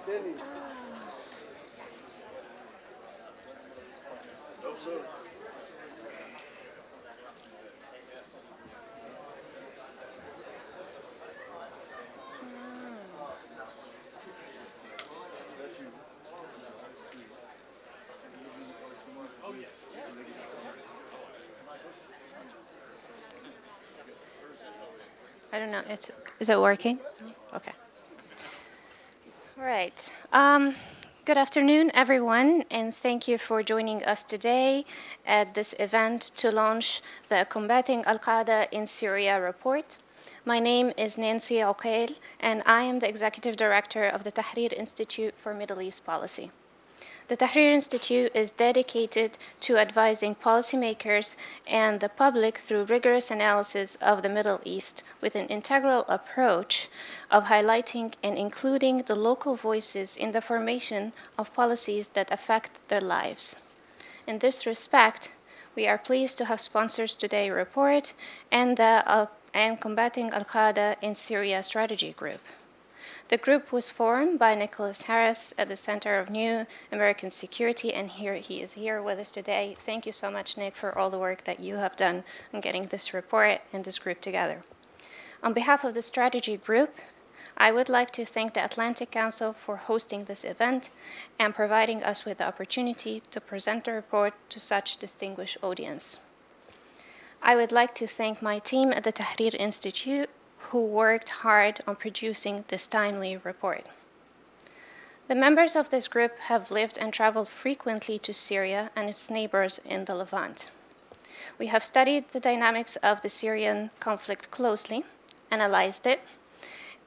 I don't know. Is it working? Okay. All right. Good afternoon, everyone, and thank you for joining us today at this event to launch the Combating Al-Qaeda in Syria report. My name is Nancy Oqail, and I am the Executive Director of the Tahrir Institute for Middle East Policy. The Tahrir Institute is dedicated to advising policymakers and the public through rigorous analysis of the Middle East with an integral approach of highlighting and including the local voices in the formation of policies that affect their lives. In this respect, we are pleased to have sponsors today's report and the Combating Al-Qaeda in Syria Strategy Group. The group was formed by Nicholas Harris at the Center of New American Security, and he is here with us today. Thank you so much, Nick, for all the work that you have done in getting this report and this group together. On behalf of the strategy group, I would like to thank the Atlantic Council for hosting this event and providing us with the opportunity to present the report to such distinguished audience. I would like to thank my team at the Tahrir Institute who worked hard on producing this timely report. The members of this group have lived and traveled frequently to Syria and its neighbors in the Levant. We have studied the dynamics of the Syrian conflict closely, analyzed it,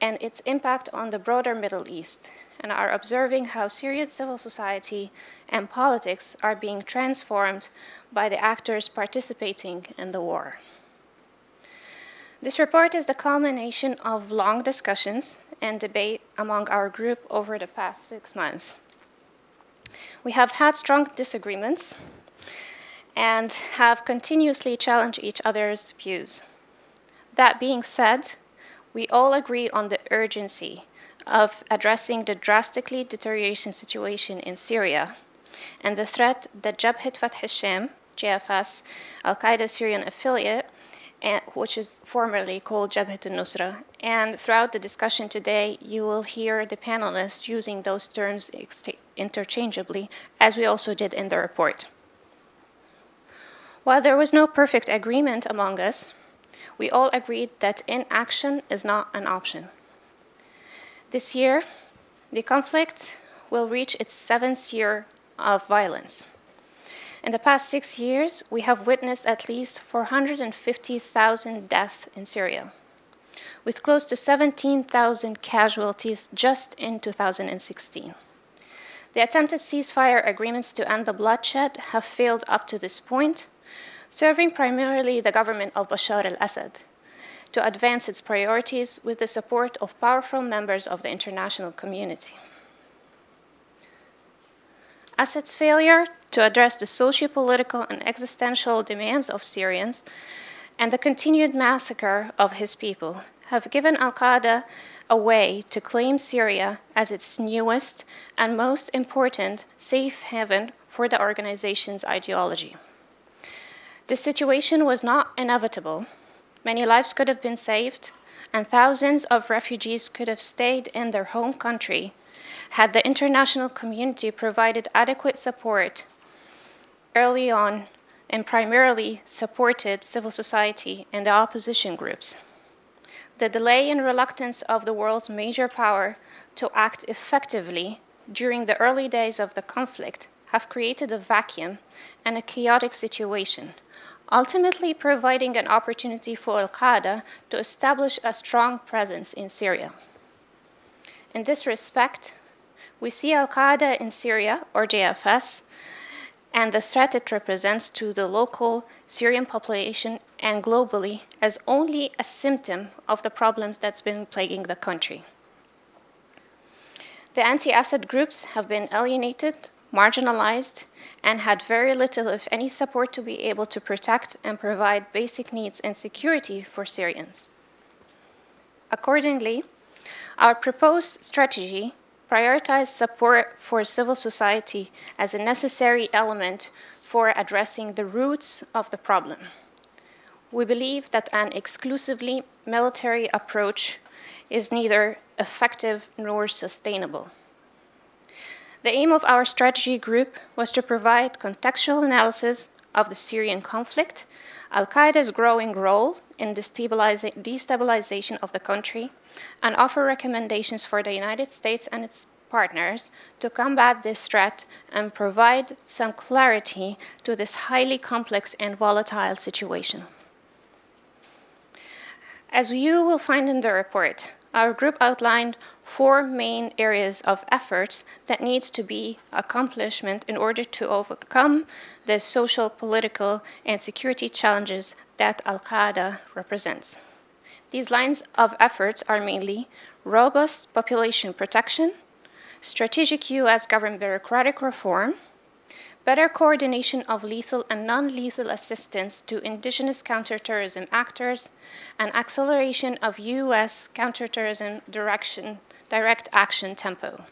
and its impact on the broader Middle East, and are observing how Syrian civil society and politics are being transformed by the actors participating in the war. This report is the culmination of long discussions and debate among our group over the past 6 months. We have had strong disagreements and have continuously challenged each other's views. That being said, we all agree on the urgency of addressing the drastically deteriorating situation in Syria and the threat that Jabhat Fath al-Sham, JFS, Al-Qaeda Syrian affiliate, which is formerly called Jabhat al-Nusra. And throughout the discussion today, you will hear the panelists using those terms interchangeably, as we also did in the report. While there was no perfect agreement among us, we all agreed that inaction is not an option. This year, the conflict will reach its 7th year of violence. In the past 6 years, we have witnessed at least 450,000 deaths in Syria, with close to 17,000 casualties just in 2016. The attempted ceasefire agreements to end the bloodshed have failed up to this point, serving primarily the government of Bashar al-Assad to advance its priorities with the support of powerful members of the international community. Assad's failure to address the socio-political and existential demands of Syrians and the continued massacre of his people have given Al-Qaeda a way to claim Syria as its newest and most important safe haven for the organization's ideology. This situation was not inevitable. Many lives could have been saved, and thousands of refugees could have stayed in their home country had the international community provided adequate support early on and primarily supported civil society and the opposition groups. The delay and reluctance of the world's major power to act effectively during the early days of the conflict have created a vacuum and a chaotic situation, ultimately providing an opportunity for Al-Qaeda to establish a strong presence in Syria. In this respect, we see Al-Qaeda in Syria, or JFS, and the threat it represents to the local Syrian population and globally as only a symptom of the problems that's been plaguing the country. The anti-Assad groups have been alienated, marginalized, and had very little, if any, support to be able to protect and provide basic needs and security for Syrians. Accordingly, our proposed strategy prioritize support for civil society as a necessary element for addressing the roots of the problem. We believe that an exclusively military approach is neither effective nor sustainable. The aim of our strategy group was to provide contextual analysis of the Syrian conflict, Al-Qaeda's growing role in destabilization of the country, and offer recommendations for the United States and its partners to combat this threat and provide some clarity to this highly complex and volatile situation. As you will find in the report, our group outlined 4 main areas of efforts that needs to be accomplished in order to overcome the social, political, and security challenges that Al-Qaeda represents. These lines of efforts are mainly robust population protection, strategic U.S. government bureaucratic reform, better coordination of lethal and non-lethal assistance to indigenous counterterrorism actors, and acceleration of U.S. counterterrorism direct action tempo.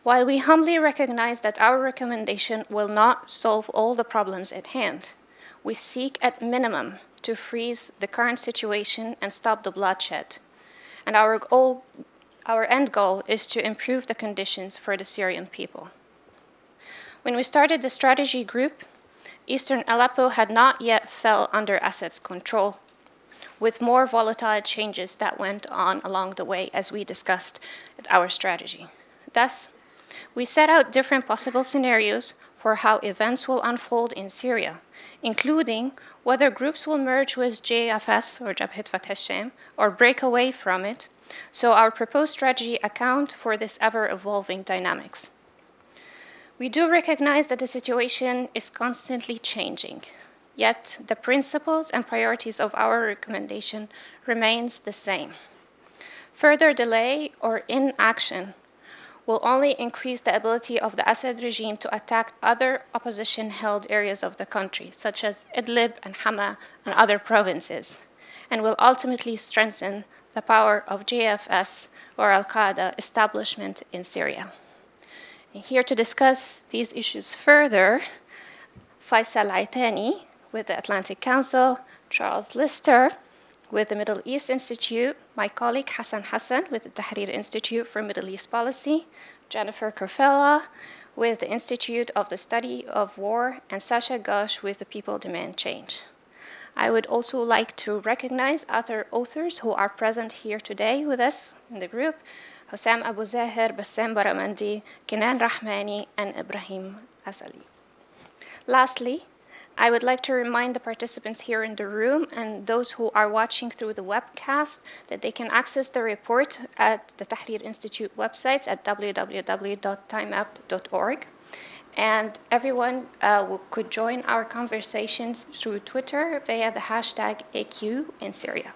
While we humbly recognize that our recommendation will not solve all the problems at hand, we seek at minimum to freeze the current situation and stop the bloodshed. And our end goal is to improve the conditions for the Syrian people. When we started the strategy group, Eastern Aleppo had not yet fell under Assad's control, with more volatile changes that went on along the way as we discussed our strategy. Thus, we set out different possible scenarios for how events will unfold in Syria, including whether groups will merge with JFS or Jabhat Fath al-Sham or break away from it, so our proposed strategy account for this ever-evolving dynamics. We do recognize that the situation is constantly changing, yet the principles and priorities of our recommendation remains the same. Further delay or inaction will only increase the ability of the Assad regime to attack other opposition-held areas of the country, such as Idlib and Hama and other provinces, and will ultimately strengthen the power of JFS or Al-Qaeda establishment in Syria. Here to discuss these issues further, Faisal Aitani with the Atlantic Council, Charles Lister with the Middle East Institute, my colleague Hassan Hassan with the Tahrir Institute for Middle East Policy, Jennifer Kerfella with the Institute of the Study of War, and Sasha Ghosh with the People Demand Change. I would also like to recognize other authors who are present here today with us in the group, Hussam Abu Zahir, Bassam Baramandi, Kenan Rahmani, and Ibrahim Asali. Lastly, I would like to remind the participants here in the room and those who are watching through the webcast that they can access the report at the Tahrir Institute websites at www.timeout.org. And everyone could join our conversations through Twitter via the hashtag AQ in Syria.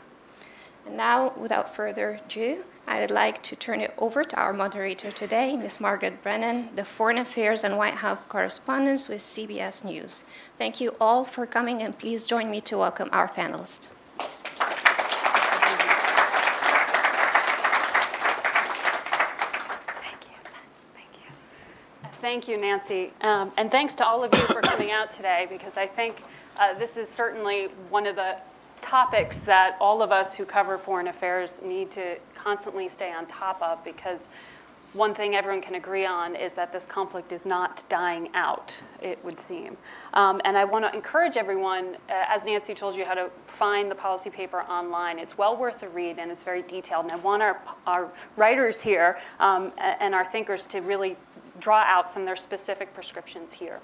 And now, without further ado, I would like to turn it over to our moderator today, Ms. Margaret Brennan, the Foreign Affairs and White House Correspondent with CBS News. Thank you all for coming, and please join me to welcome our panelists. Thank you, Nancy. And thanks to all of you for coming out today, because I think this is certainly one of the topics that all of us who cover foreign affairs need to constantly stay on top of, because one thing everyone can agree on is that this conflict is not dying out, it would seem. And I want to encourage everyone, as Nancy told you, how to find the policy paper online. It's well worth a read, and it's very detailed. And I want our writers here and our thinkers to really draw out some of their specific prescriptions here.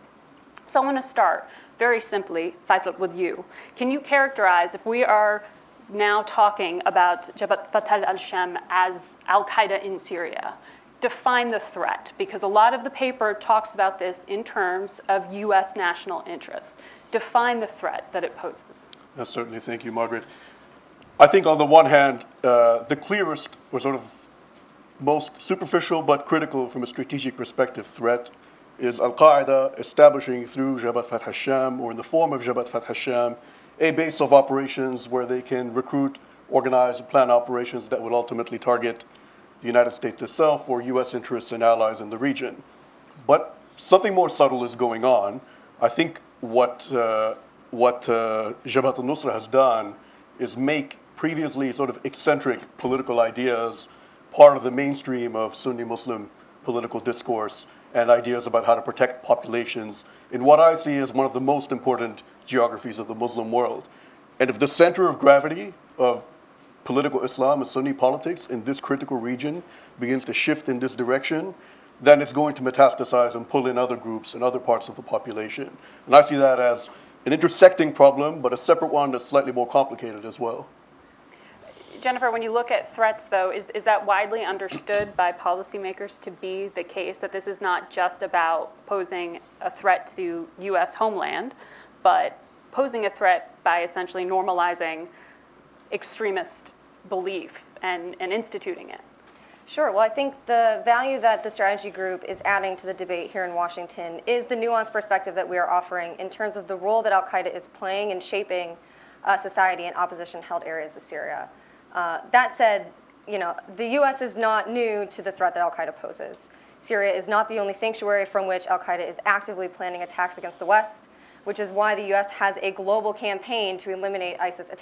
So I want to start very simply, Faisal, with you. Can you characterize, if we are now talking about Jabhat Fath al-Sham as Al-Qaeda in Syria, define the threat, because a lot of the paper talks about this in terms of U.S. national interest. Define the threat that it poses. Yes, certainly. Thank you, Margaret. I think on the one hand, the clearest or sort of most superficial but critical from a strategic perspective threat is Al-Qaeda establishing through Jabhat Fath al-Sham, or in the form of Jabhat Fath al-Sham, a base of operations where they can recruit, organize, and plan operations that will ultimately target the United States itself or U.S. interests and allies in the region. But something more subtle is going on. I think what Jabhat al-Nusra has done is make previously sort of eccentric political ideas part of the mainstream of Sunni Muslim political discourse and ideas about how to protect populations in what I see as one of the most important geographies of the Muslim world. And if the center of gravity of political Islam and Sunni politics in this critical region begins to shift in this direction, then it's going to metastasize and pull in other groups and other parts of the population. And I see that as an intersecting problem, but a separate one that's slightly more complicated as well. Jennifer, when you look at threats, though, is that widely understood by policymakers to be the case, that this is not just about posing a threat to U.S. homeland, but posing a threat by essentially normalizing extremist belief and instituting it? Sure. Well, I think the value that the strategy group is adding to the debate here in Washington is the nuanced perspective that we are offering in terms of the role that Al-Qaeda is playing in shaping society in opposition-held areas of Syria. That said, the U.S. is not new to the threat that Al-Qaeda poses. Syria is not the only sanctuary from which Al-Qaeda is actively planning attacks against the West, which is why the U.S. has a global campaign to eliminate Al-Qaeda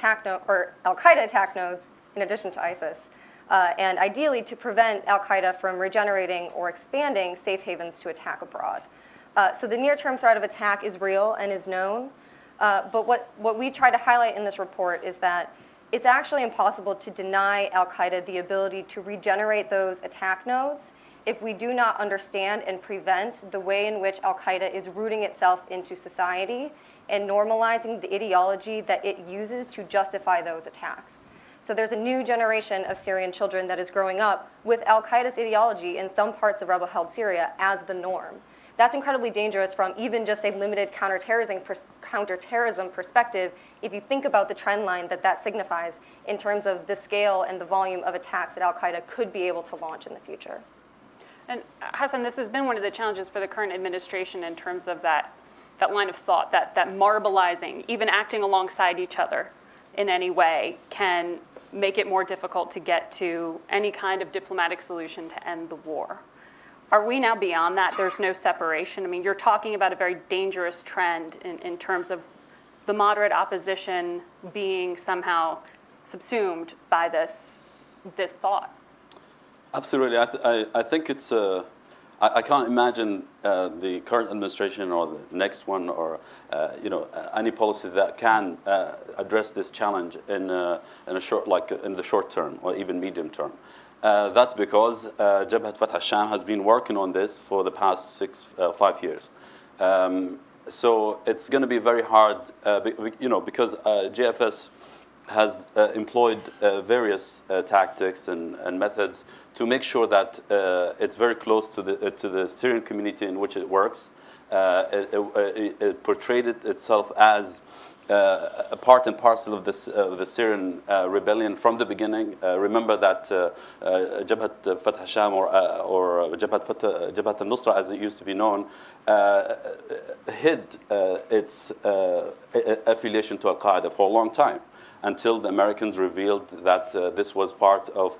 attack nodes in addition to ISIS, and ideally to prevent Al-Qaeda from regenerating or expanding safe havens to attack abroad. So the near-term threat of attack is real and is known, but what we try to highlight in this report is that it's actually impossible to deny Al-Qaeda the ability to regenerate those attack nodes if we do not understand and prevent the way in which Al-Qaeda is rooting itself into society and normalizing the ideology that it uses to justify those attacks. So there's a new generation of Syrian children that is growing up with Al-Qaeda's ideology in some parts of rebel-held Syria as the norm. That's incredibly dangerous from even just a limited counterterrorism perspective if you think about the trend line that signifies in terms of the scale and the volume of attacks that Al-Qaeda could be able to launch in the future. And Hassan, this has been one of the challenges for the current administration in terms of that line of thought, that marbleizing, even acting alongside each other in any way, can make it more difficult to get to any kind of diplomatic solution to end the war. Are we now beyond that? There's no separation. I mean, you're talking about a very dangerous trend in terms of the moderate opposition being somehow subsumed by this thought. Absolutely. I think it's I can't imagine the current administration or the next one or any policy that can address this challenge in the short term or even medium term. That's because Jabhat Fatah al-Sham has been working on this for the past 5 years. So it's going to be very hard, because JFS has employed various tactics and methods to make sure that it's very close to the Syrian community in which it works. It portrayed itself as a part and parcel of the Syrian rebellion from the beginning. Remember that Jabhat Fatah al-Sham or Jabhat al-Nusra, as it used to be known, hid its affiliation to Al-Qaeda for a long time, until the Americans revealed that this was part of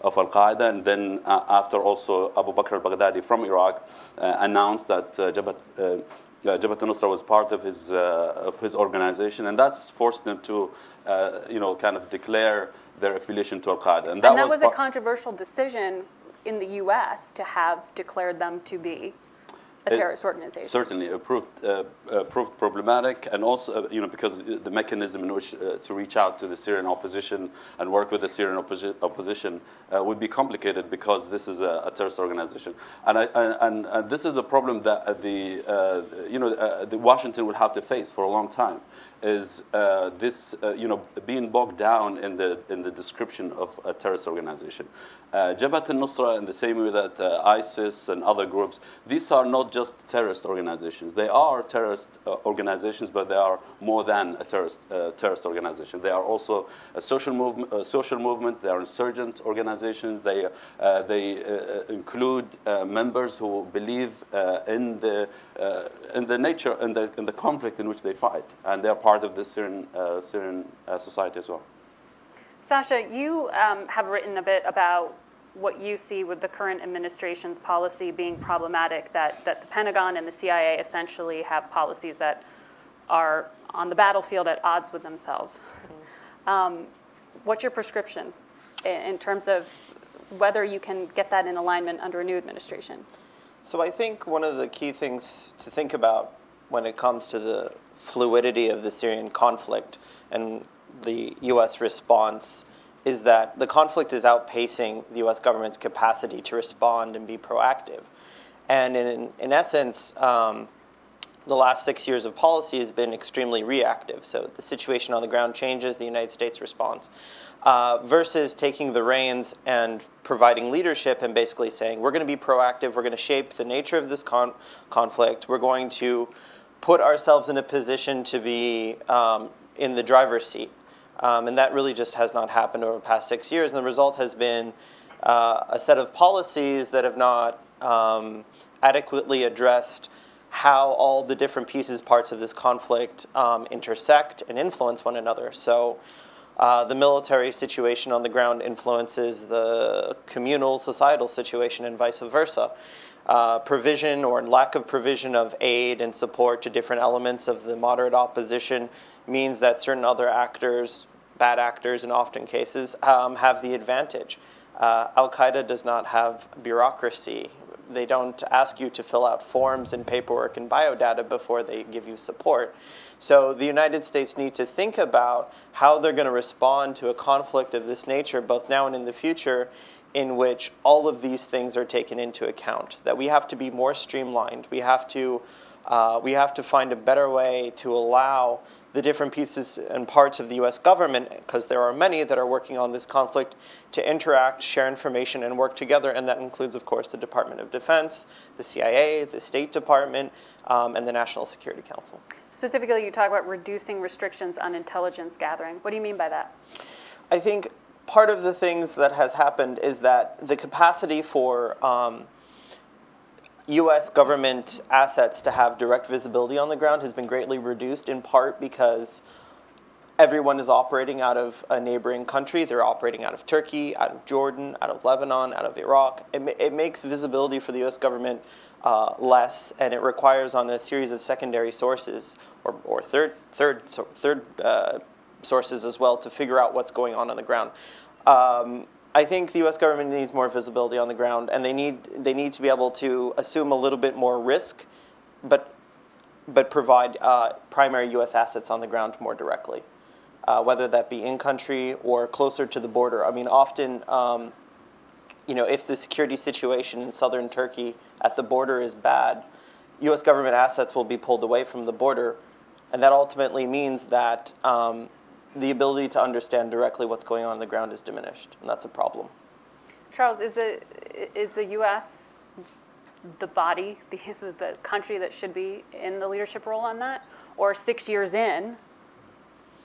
Al-Qaeda, and then after also Abu Bakr al-Baghdadi from Iraq announced that Jabhat al-Nusra was part of his organization, and that's forced them to kind of declare their affiliation to Al-Qaeda. And that was a controversial decision in the U.S. to have declared them to be a terrorist organization. Certainly, it proved problematic, and also because the mechanism in which to reach out to the Syrian opposition and work with the Syrian opposition would be complicated because this is a terrorist organization, and this is a problem that the Washington will have to face for a long time. Is this being bogged down in the description of a terrorist organization? Jabhat al-Nusra, in the same way that ISIS and other groups, these are not just terrorist organizations. They are terrorist organizations, but they are more than a terrorist organization. They are also social movements. They are insurgent organizations. They include members who believe in the nature and in the conflict in which they fight, and they are part of the Syrian society as well. Sasha, you have written a bit about what you see with the current administration's policy being problematic, that the Pentagon and the CIA essentially have policies that are on the battlefield at odds with themselves. What's your prescription in terms of whether you can get that in alignment under a new administration? So I think one of the key things to think about when it comes to the fluidity of the Syrian conflict and the U.S. response is that the conflict is outpacing the U.S. government's capacity to respond and be proactive. And in essence, the last 6 years of policy has been extremely reactive. So the situation on the ground changes, the United States responds. Versus taking the reins and providing leadership and basically saying, we're going to be proactive, we're going to shape the nature of this conflict, we're going to put ourselves in a position to be in the driver's seat. And that really just has not happened over the past 6 years. And the result has been a set of policies that have not adequately addressed how all the different parts of this conflict intersect and influence one another. So the military situation on the ground influences the communal societal situation and vice versa. Provision or lack of provision of aid and support to different elements of the moderate opposition means that certain other actors, bad actors in often cases, have the advantage. Al-Qaeda does not have bureaucracy. They don't ask you to fill out forms and paperwork and biodata before they give you support. So the United States need to think about how they're going to respond to a conflict of this nature, both now and in the future, in which all of these things are taken into account. That we have to be more streamlined. We have to find a better way to allow the different pieces and parts of the U.S. government, because there are many that are working on this conflict, to interact, share information, and work together. And that includes, of course, the Department of Defense, the CIA, the State Department, and the National Security Council. Specifically, you talk about reducing restrictions on intelligence gathering. What do you mean by that? I think part of the things that has happened is that the capacity for U.S. government assets to have direct visibility on the ground has been greatly reduced, in part because everyone is operating out of a neighboring country. They're operating out of Turkey, out of Jordan, out of Lebanon, out of Iraq. It makes visibility for the U.S. government less, and it requires on a series of secondary sources or third sources as well to figure out what's going on the ground. I think the U.S. government needs more visibility on the ground, and they need to be able to assume a little bit more risk, but provide primary U.S. assets on the ground more directly, whether that be in country or closer to the border. I mean, often, if the security situation in southern Turkey at the border is bad, U.S. government assets will be pulled away from the border, and that ultimately means that the ability to understand directly what's going on the ground is diminished, and that's a problem. Charles, is the U.S. the body, the country that should be in the leadership role on that? Or 6 years in,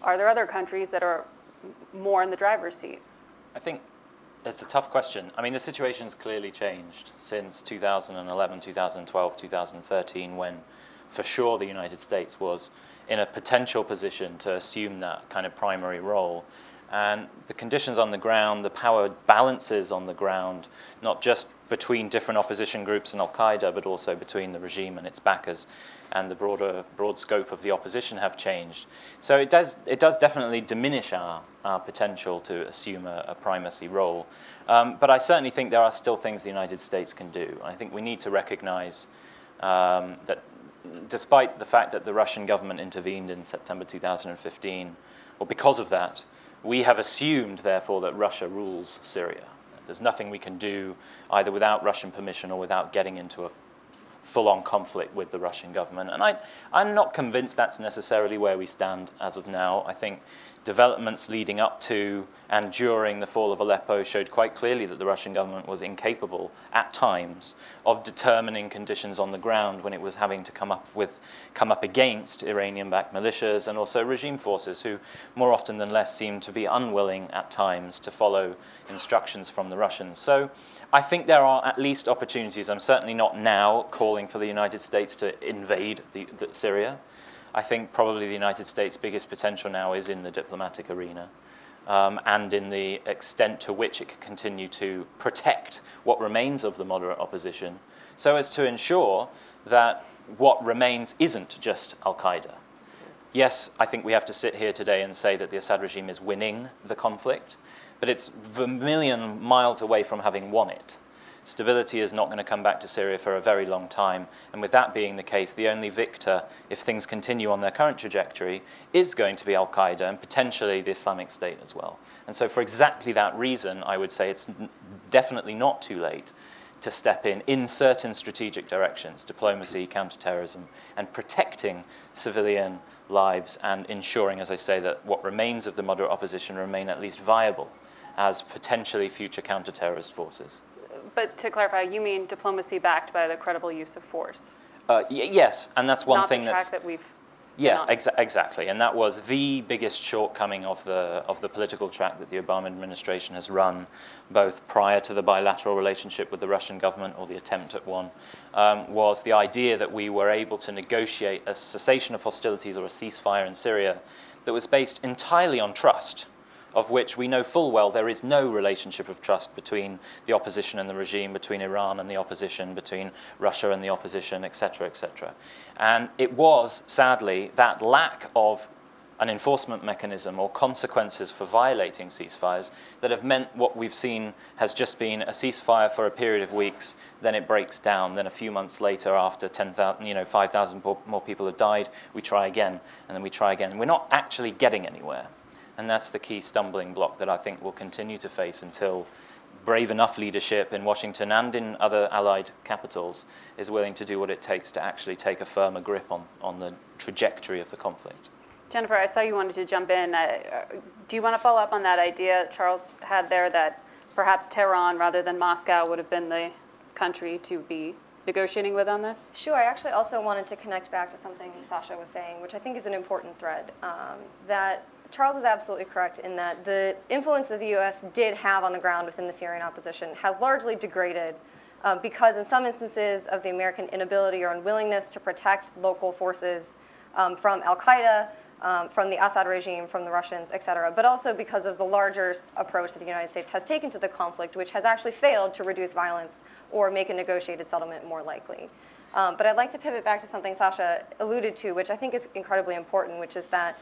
are there other countries that are more in the driver's seat? I think it's a tough question. I mean, the situation's clearly changed since 2011, 2012, 2013, when for sure the United States was in a potential position to assume that kind of primary role. And the conditions on the ground, the power balances on the ground, not just between different opposition groups and Al-Qaeda, but also between the regime and its backers, and the broad scope of the opposition have changed. So it does definitely diminish our potential to assume a primacy role. But I certainly think there are still things the United States can do. I think we need to recognize that despite the fact that the Russian government intervened in September 2015, or because of that, we have assumed, therefore, that Russia rules Syria. There's nothing we can do either without Russian permission or without getting into a full-on conflict with the Russian government. And I'm not convinced that's necessarily where we stand as of now. I think developments leading up to and during the fall of Aleppo showed quite clearly that the Russian government was incapable, at times, of determining conditions on the ground when it was having to come up against Iranian-backed militias and also regime forces who, more often than less, seemed to be unwilling at times to follow instructions from the Russians. So I think there are at least opportunities. I'm certainly not now calling for the United States to invade Syria. I think probably the United States' biggest potential now is in the diplomatic arena. and in the extent to which it can continue to protect what remains of the moderate opposition, so as to ensure that what remains isn't just Al-Qaeda. Yes, I think we have to sit here today and say that the Assad regime is winning the conflict, but it's a million miles away from having won it. Stability is not going to come back to Syria for a very long time, and with that being the case, the only victor, if things continue on their current trajectory, is going to be Al-Qaeda and potentially the Islamic State as well. And so for exactly that reason, I would say it's definitely not too late to step in certain strategic directions, diplomacy, counterterrorism, and protecting civilian lives and ensuring, as I say, that what remains of the moderate opposition remain at least viable as potentially future counter-terrorist forces. But to clarify, you mean diplomacy backed by the credible use of force? Yes, and that's one Not thing the track that's... that we've Yeah, been on. exactly, and that was the biggest shortcoming of the political track that the Obama administration has run, both prior to the bilateral relationship with the Russian government, or the attempt at one, was the idea that we were able to negotiate a cessation of hostilities or a ceasefire in Syria that was based entirely on trust, of which we know full well there is no relationship of trust between the opposition and the regime, between Iran and the opposition, between Russia and the opposition, etc., etc. And it was, sadly, that lack of an enforcement mechanism or consequences for violating ceasefires that have meant what we've seen has just been a ceasefire for a period of weeks, then it breaks down, then a few months later, after 5,000 more people have died, we try again, and then we try again. And we're not actually getting anywhere. And that's the key stumbling block that I think we'll continue to face until brave enough leadership in Washington and in other allied capitals is willing to do what it takes to actually take a firmer grip on the trajectory of the conflict. Jennifer, I saw you wanted to jump in. Do you want to follow up on that idea Charles had there that perhaps Tehran, rather than Moscow, would have been the country to be negotiating with on this? Sure. I actually also wanted to connect back to something Sasha was saying, which I think is an important thread, that Charles is absolutely correct in that the influence that the U.S. did have on the ground within the Syrian opposition has largely degraded because in some instances of the American inability or unwillingness to protect local forces from Al-Qaeda, from the Assad regime, from the Russians, et cetera, but also because of the larger approach that the United States has taken to the conflict, which has actually failed to reduce violence or make a negotiated settlement more likely. But I'd like to pivot back to something Sasha alluded to, which I think is incredibly important, which is that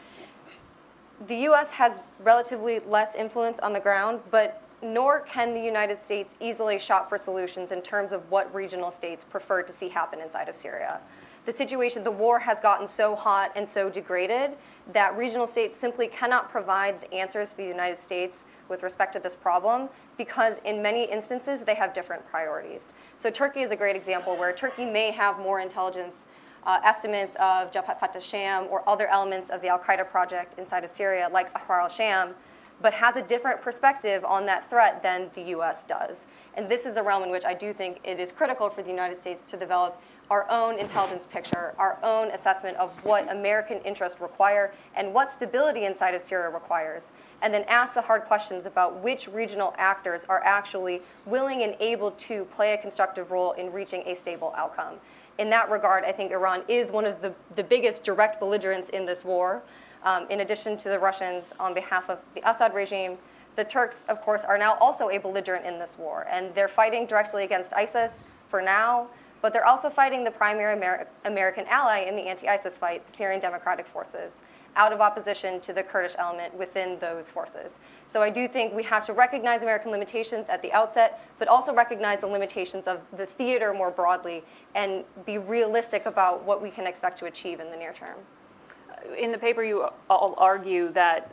the U.S. has relatively less influence on the ground, but nor can the United States easily shop for solutions in terms of what regional states prefer to see happen inside of Syria. The situation, the war has gotten so hot and so degraded that regional states simply cannot provide the answers for the United States with respect to this problem because in many instances they have different priorities. So Turkey is a great example where Turkey may have more intelligence estimates of Jabhat Fatah or other elements of the Al-Qaeda project inside of Syria, like Ahrar al-Sham, but has a different perspective on that threat than the U.S. does. And this is the realm in which I do think it is critical for the United States to develop our own intelligence picture, our own assessment of what American interests require and what stability inside of Syria requires, and then ask the hard questions about which regional actors are actually willing and able to play a constructive role in reaching a stable outcome. In that regard, I think Iran is one of the biggest direct belligerents in this war. In addition to the Russians on behalf of the Assad regime, the Turks, of course, are now also a belligerent in this war. And they're fighting directly against ISIS for now, but they're also fighting the primary American ally in the anti-ISIS fight, the Syrian Democratic Forces, out of opposition to the Kurdish element within those forces. So I do think we have to recognize American limitations at the outset, but also recognize the limitations of the theater more broadly and be realistic about what we can expect to achieve in the near term. In the paper, you all argue that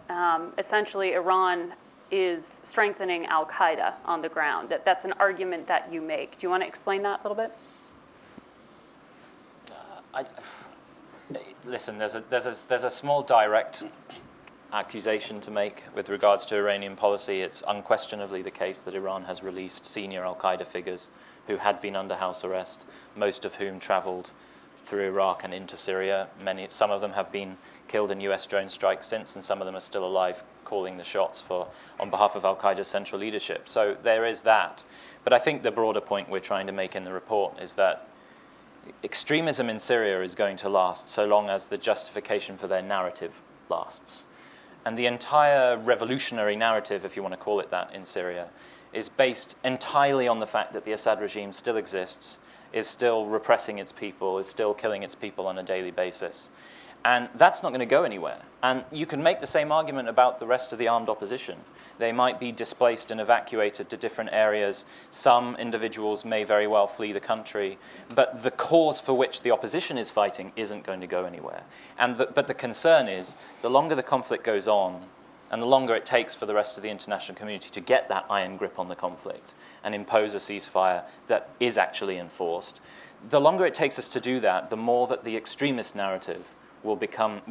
essentially Iran is strengthening Al-Qaeda on the ground. That's an argument that you make. Do you want to explain that a little bit? Listen, there's a small direct accusation to make with regards to Iranian policy. It's unquestionably the case that Iran has released senior Al-Qaeda figures who had been under house arrest, most of whom traveled through Iraq and into Syria. Some of them have been killed in US drone strikes since, and some of them are still alive calling the shots on behalf of Al-Qaeda's central leadership. So there is that. But I think the broader point we're trying to make in the report is that extremism in Syria is going to last so long as the justification for their narrative lasts. And the entire revolutionary narrative, if you want to call it that, in Syria, is based entirely on the fact that the Assad regime still exists, is still repressing its people, is still killing its people on a daily basis. And that's not going to go anywhere. And you can make the same argument about the rest of the armed opposition. They might be displaced and evacuated to different areas. Some individuals may very well flee the country. But the cause for which the opposition is fighting isn't going to go anywhere. But the concern is, the longer the conflict goes on, and the longer it takes for the rest of the international community to get that iron grip on the conflict and impose a ceasefire that is actually enforced, the longer it takes us to do that, the more that the extremist narrative will become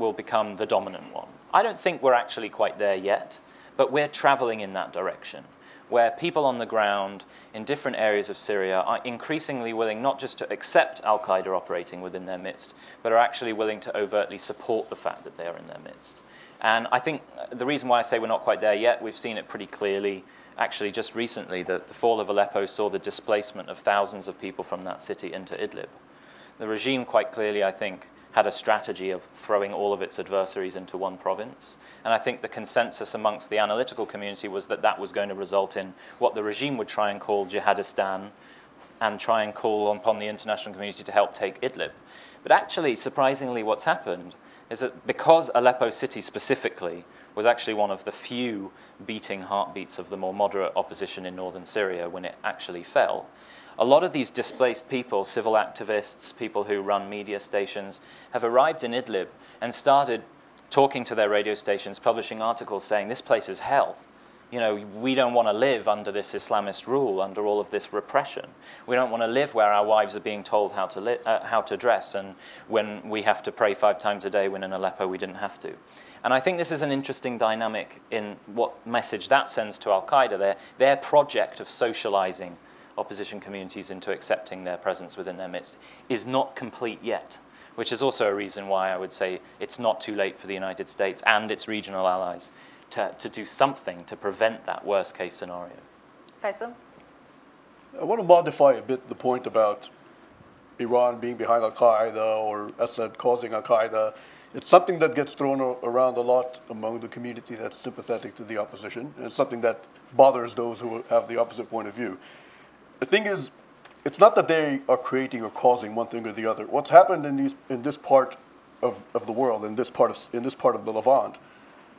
the dominant one. I don't think we're actually quite there yet, but we're traveling in that direction, where people on the ground in different areas of Syria are increasingly willing not just to accept Al-Qaeda operating within their midst, but are actually willing to overtly support the fact that they are in their midst. And I think the reason why I say we're not quite there yet, we've seen it pretty clearly. Actually, just recently, the fall of Aleppo saw the displacement of thousands of people from that city into Idlib. The regime quite clearly, I think, had a strategy of throwing all of its adversaries into one province. And I think the consensus amongst the analytical community was that that was going to result in what the regime would try and call jihadistan and try and call upon the international community to help take Idlib. But actually, surprisingly, what's happened is that because Aleppo city specifically was actually one of the few beating heartbeats of the more moderate opposition in northern Syria when it actually fell, a lot of these displaced people, civil activists, people who run media stations, have arrived in Idlib and started talking to their radio stations, publishing articles saying, this place is hell. You know, we don't want to live under this Islamist rule, under all of this repression. We don't want to live where our wives are being told how to dress, and when we have to pray 5 times a day, when in Aleppo we didn't have to. And I think this is an interesting dynamic in what message that sends to Al-Qaeda, their project of socializing opposition communities into accepting their presence within their midst is not complete yet, which is also a reason why I would say it's not too late for the United States and its regional allies to do something to prevent that worst case scenario. Faisal? I want to modify a bit the point about Iran being behind Al-Qaeda or Assad causing Al-Qaeda. It's something that gets thrown around a lot among the community that's sympathetic to the opposition, and it's something that bothers those who have the opposite point of view. The thing is, it's not that they are creating or causing one thing or the other. What's happened in this part of the world, in this part of the Levant,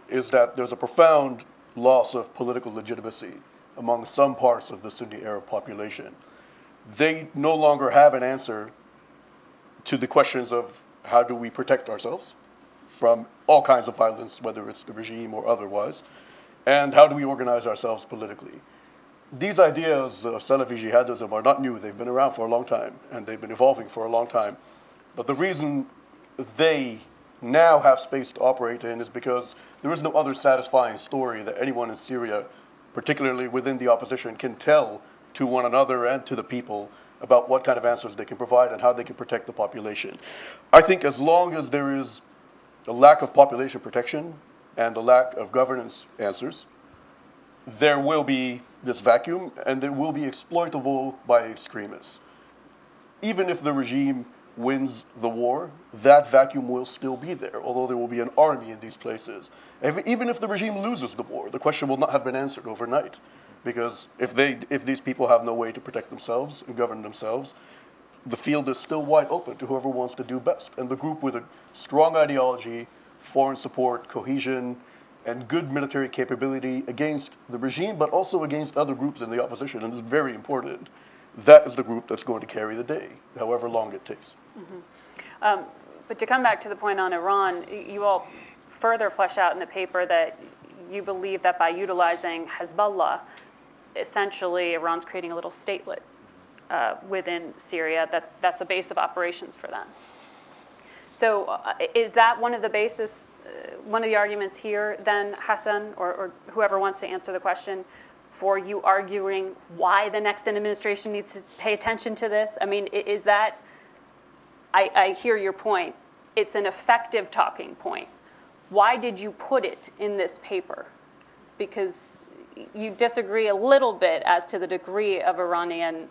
is that there's a profound loss of political legitimacy among some parts of the Sunni Arab population. They no longer have an answer to the questions of how do we protect ourselves from all kinds of violence, whether it's the regime or otherwise, and how do we organize ourselves politically. These ideas of Salafi jihadism are not new. They've been around for a long time, and they've been evolving for a long time. But the reason they now have space to operate in is because there is no other satisfying story that anyone in Syria, particularly within the opposition, can tell to one another and to the people about what kind of answers they can provide and how they can protect the population. I think as long as there is a lack of population protection and a lack of governance answers, there will be this vacuum, and it will be exploitable by extremists. Even if the regime wins the war, that vacuum will still be there, although there will be an army in these places. Even if the regime loses the war, the question will not have been answered overnight, because if these people have no way to protect themselves and govern themselves, the field is still wide open to whoever wants to do best. And the group with a strong ideology, foreign support, cohesion, and good military capability against the regime, but also against other groups in the opposition, and it's very important. That is the group that's going to carry the day, however long it takes. Mm-hmm. But to come back to the point on Iran, you all further flesh out in the paper that you believe that by utilizing Hezbollah, essentially Iran's creating a little statelet within Syria. That's a base of operations for them. So is that one of the basis, one of the arguments here then, Hassan, or whoever wants to answer the question, for you arguing why the next administration needs to pay attention to this? I mean, is that, I hear your point. It's an effective talking point. Why did you put it in this paper? Because you disagree a little bit as to the degree of Iranian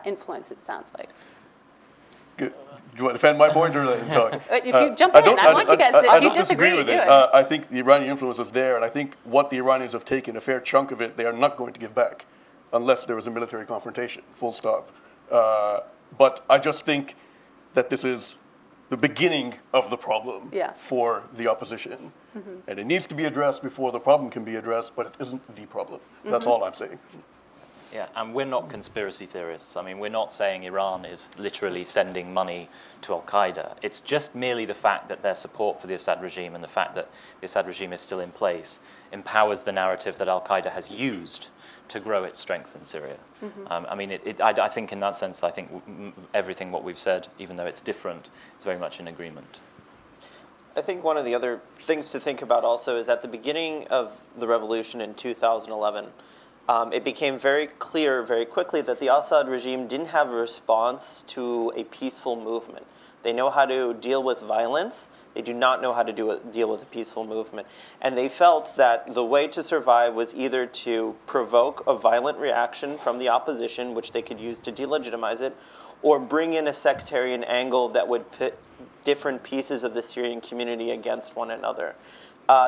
influence, it sounds like. Do you want to defend my point or let him talk? If you jump in, I want you guys to, if you disagree, with do it. it. I think the Iranian influence is there, and I think what the Iranians have taken, a fair chunk of it, they are not going to give back unless there is a military confrontation, full stop. But I just think that this is the beginning of the problem for the opposition. And it needs to be addressed before the problem can be addressed, but it isn't the problem. That's all I'm saying. Yeah, and we're not conspiracy theorists. I mean, we're not saying Iran is literally sending money to Al-Qaeda. It's just merely the fact that their support for the Assad regime and the fact that the Assad regime is still in place empowers the narrative that Al-Qaeda has used to grow its strength in Syria. I mean, I think in that sense, I think everything what we've said, even though it's different, is very much in agreement. I think one of the other things to think about also is at the beginning of the revolution in 2011, it became very clear very quickly that the Assad regime didn't have a response to a peaceful movement. They know how to deal with violence. They do not know how to deal with a peaceful movement. And they felt that the way to survive was either to provoke a violent reaction from the opposition, which they could use to delegitimize it, or bring in a sectarian angle that would pit different pieces of the Syrian community against one another.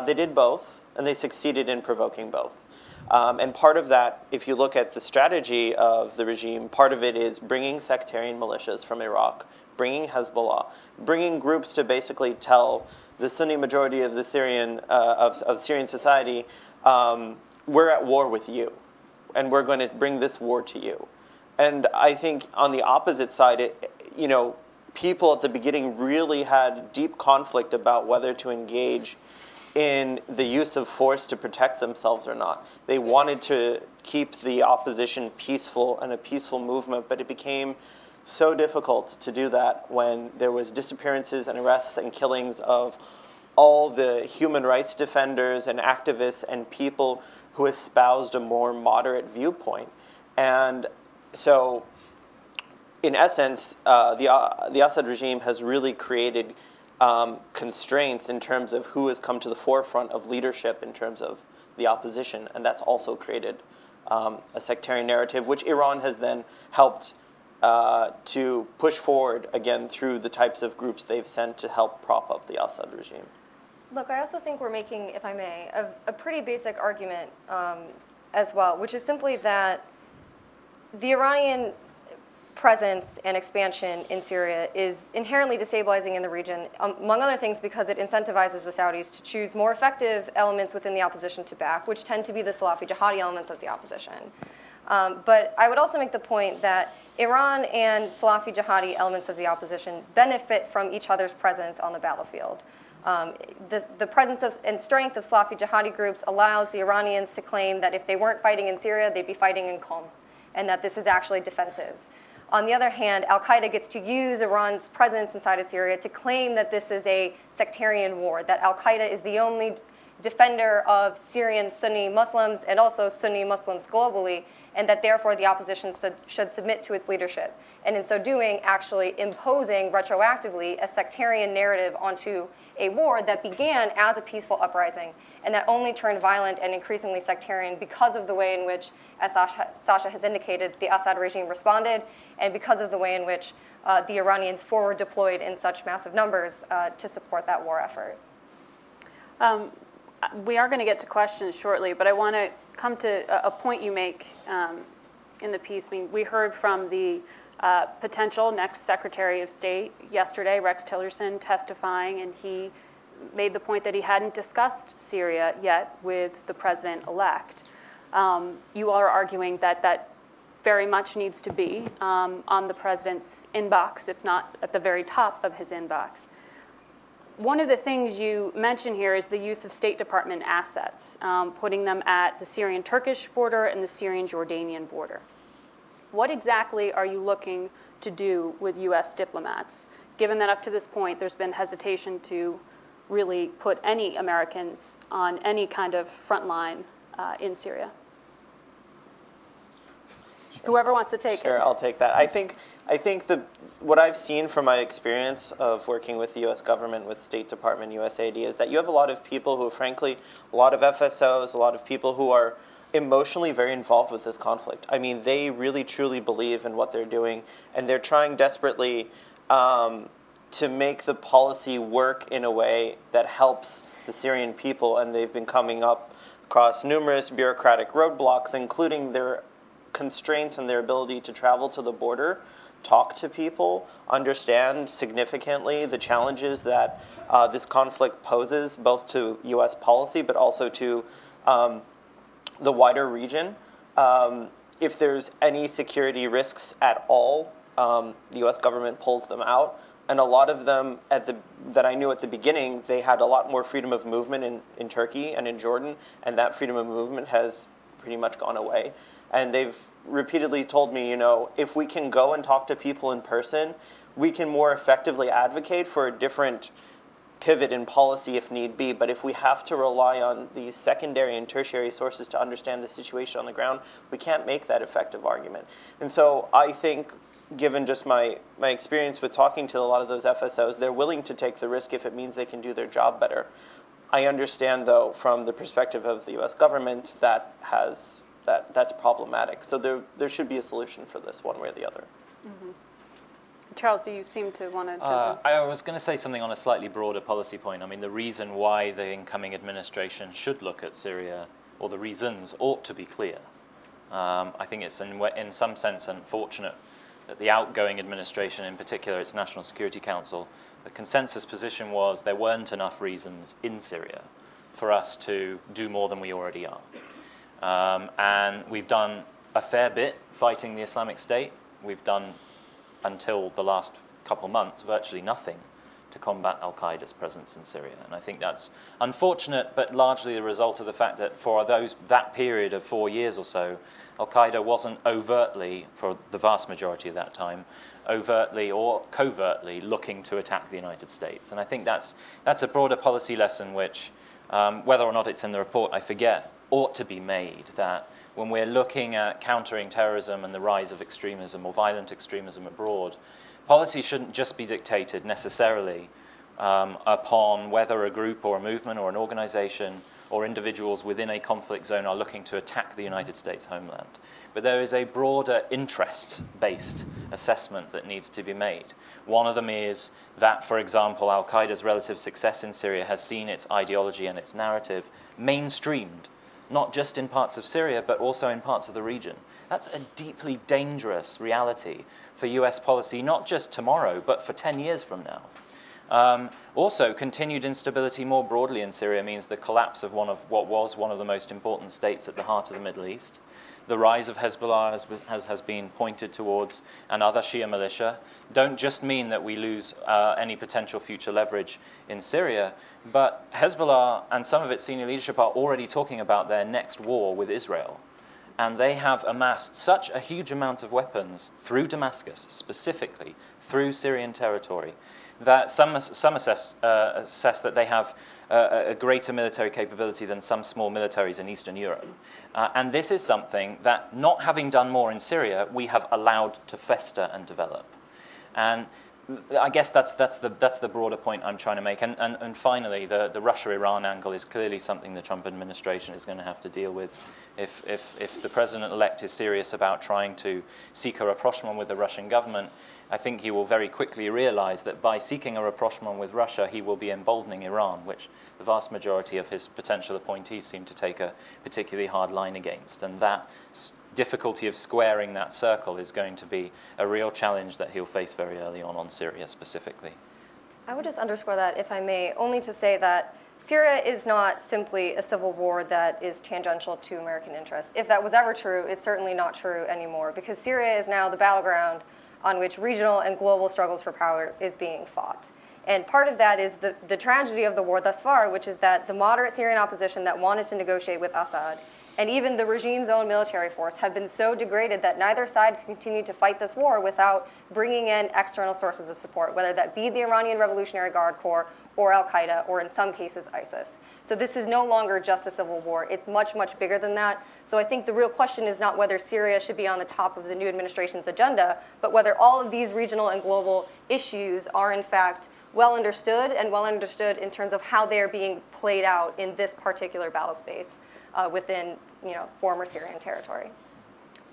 They did both, and they succeeded in provoking both. And part of that, if you look at the strategy of the regime, part of it is bringing sectarian militias from Iraq, bringing Hezbollah, bringing groups to basically tell the Sunni majority of the Syrian of Syrian society, we're at war with you, and we're going to bring this war to you. And I think on the opposite side, people at the beginning really had deep conflict about whether to engage in the use of force to protect themselves or not. They wanted to keep the opposition peaceful and a peaceful movement, but it became so difficult to do that when there was disappearances and arrests and killings of all the human rights defenders and activists and people who espoused a more moderate viewpoint. And so, in essence, the Assad regime has really created constraints in terms of who has come to the forefront of leadership in terms of the opposition, and that's also created a sectarian narrative, which Iran has then helped to push forward again through the types of groups they've sent to help prop up the Assad regime. Look, I also think we're making, if I may, a pretty basic argument as well, which is simply that the Iranian presence and expansion in Syria is inherently destabilizing in the region, among other things because it incentivizes the Saudis to choose more effective elements within the opposition to back, which tend to be the Salafi jihadi elements of the opposition. But I would also make the point that Iran and Salafi jihadi elements of the opposition benefit from each other's presence on the battlefield. The presence and strength of Salafi jihadi groups allows the Iranians to claim that if they weren't fighting in Syria, they'd be fighting in Qom, and that this is actually defensive. On the other hand, Al-Qaeda gets to use Iran's presence inside of Syria to claim that this is a sectarian war, that Al-Qaeda is the only defender of Syrian Sunni Muslims and also Sunni Muslims globally, and that therefore the opposition should submit to its leadership. And in so doing, actually imposing retroactively a sectarian narrative onto a war that began as a peaceful uprising and that only turned violent and increasingly sectarian because of the way in which, as Sasha has indicated, the Assad regime responded, and because of the way in which the Iranians forward deployed in such massive numbers to support that war effort. We are going to get to questions shortly, but I want to come to a point you make in the piece. I mean, we heard from the potential next Secretary of State yesterday, Rex Tillerson, testifying, and he made the point that he hadn't discussed Syria yet with the president-elect. You are arguing that that very much needs to be on the president's inbox, if not at the very top of his inbox. One of the things you mention here is the use of State Department assets, putting them at the Syrian-Turkish border and the Syrian-Jordanian border. What exactly are you looking to do with U.S. diplomats, given that up to this point there's been hesitation to really put any Americans on any kind of front line in Syria? Whoever wants to take it. Sure, I'll take that. I think what I've seen from my experience of working with the U.S. government, with State Department, USAID, is that you have a lot of people who, frankly, a lot of FSOs, a lot of people who are emotionally very involved with this conflict. I mean, they really, truly believe in what they're doing, and they're trying desperately to make the policy work in a way that helps the Syrian people, and they've been coming up across numerous bureaucratic roadblocks, including their constraints and their ability to travel to the border, talk to people, understand significantly the challenges that this conflict poses, both to U.S. policy but also to the wider region. If there's any security risks at all, the U.S. government pulls them out. And a lot of them that I knew at the beginning, they had a lot more freedom of movement in Turkey and in Jordan, and that freedom of movement has pretty much gone away. And they've repeatedly told me, if we can go and talk to people in person, we can more effectively advocate for a different pivot in policy if need be. But if we have to rely on these secondary and tertiary sources to understand the situation on the ground, we can't make that effective argument. And so I think, given just my experience with talking to a lot of those FSOs, they're willing to take the risk if it means they can do their job better. I understand, though, from the perspective of the U.S. government, that's problematic. So there should be a solution for this, one way or the other. Mm-hmm. Charles, do you seem to want to jump in? I was going to say something on a slightly broader policy point. I mean, the reason why the incoming administration should look at Syria, or the reasons, ought to be clear. I think it's in some sense unfortunate that the outgoing administration, in particular its National Security Council, the consensus position was there weren't enough reasons in Syria for us to do more than we already are. And we've done a fair bit fighting the Islamic State. We've done, until the last couple months, virtually nothing to combat Al-Qaeda's presence in Syria. And I think that's unfortunate, but largely the result of the fact that for that period of 4 years or so, Al-Qaeda wasn't overtly, for the vast majority of that time, overtly or covertly looking to attack the United States. And I think that's a broader policy lesson which, whether or not it's in the report, I forget, ought to be made, that when we're looking at countering terrorism and the rise of extremism or violent extremism abroad, policy shouldn't just be dictated necessarily upon whether a group or a movement or an organization or individuals within a conflict zone are looking to attack the United States homeland. But there is a broader interest-based assessment that needs to be made. One of them is that, for example, Al-Qaeda's relative success in Syria has seen its ideology and its narrative mainstreamed, not just in parts of Syria, but also in parts of the region. That's a deeply dangerous reality for US policy, not just tomorrow, but for 10 years from now. Also, continued instability more broadly in Syria means the collapse of what was one of the most important states at the heart of the Middle East. The rise of Hezbollah has been pointed towards, and other Shia militia, don't just mean that we lose any potential future leverage in Syria, but Hezbollah and some of its senior leadership are already talking about their next war with Israel. And they have amassed such a huge amount of weapons through Damascus, specifically through Syrian territory, that some assess that they have a greater military capability than some small militaries in Eastern Europe. And this is something that, not having done more in Syria, we have allowed to fester and develop. And I guess that's the broader point I'm trying to make. And finally, the Russia-Iran angle is clearly something the Trump administration is going to have to deal with. If the president-elect is serious about trying to seek a rapprochement with the Russian government, I think he will very quickly realize that by seeking a rapprochement with Russia, he will be emboldening Iran, which the vast majority of his potential appointees seem to take a particularly hard line against. And that difficulty of squaring that circle is going to be a real challenge that he'll face very early on Syria specifically. I would just underscore that, if I may, only to say that Syria is not simply a civil war that is tangential to American interests. If that was ever true, it's certainly not true anymore, because Syria is now the battleground on which regional and global struggles for power is being fought. And part of that is the tragedy of the war thus far, which is that the moderate Syrian opposition that wanted to negotiate with Assad, and even the regime's own military force, have been so degraded that neither side can continue to fight this war without bringing in external sources of support, whether that be the Iranian Revolutionary Guard Corps or Al-Qaeda, or in some cases, ISIS. So this is no longer just a civil war. It's much, much bigger than that. So I think the real question is not whether Syria should be on the top of the new administration's agenda, but whether all of these regional and global issues are in fact well understood, and well understood in terms of how they're being played out in this particular battle space within former Syrian territory.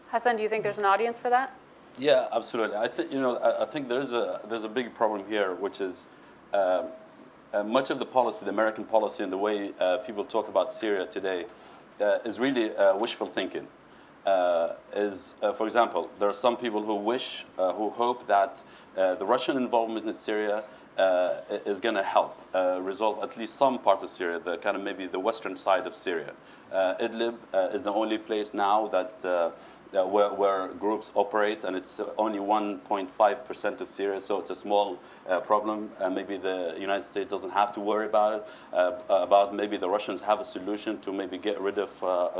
Hassan, do you think there's an audience for that? Yeah, absolutely. I think I think there's a big problem here, which is much of the policy, the American policy, and the way people talk about Syria today, is really wishful thinking. For example, there are some people who hope that the Russian involvement in Syria is going to help resolve at least some part of Syria, the kind of maybe the western side of Syria. Idlib is the only place now that where groups operate, and it's only 1.5% of Syria, so it's a small problem. Maybe the United States doesn't have to worry about it. Maybe the Russians have a solution to maybe get rid of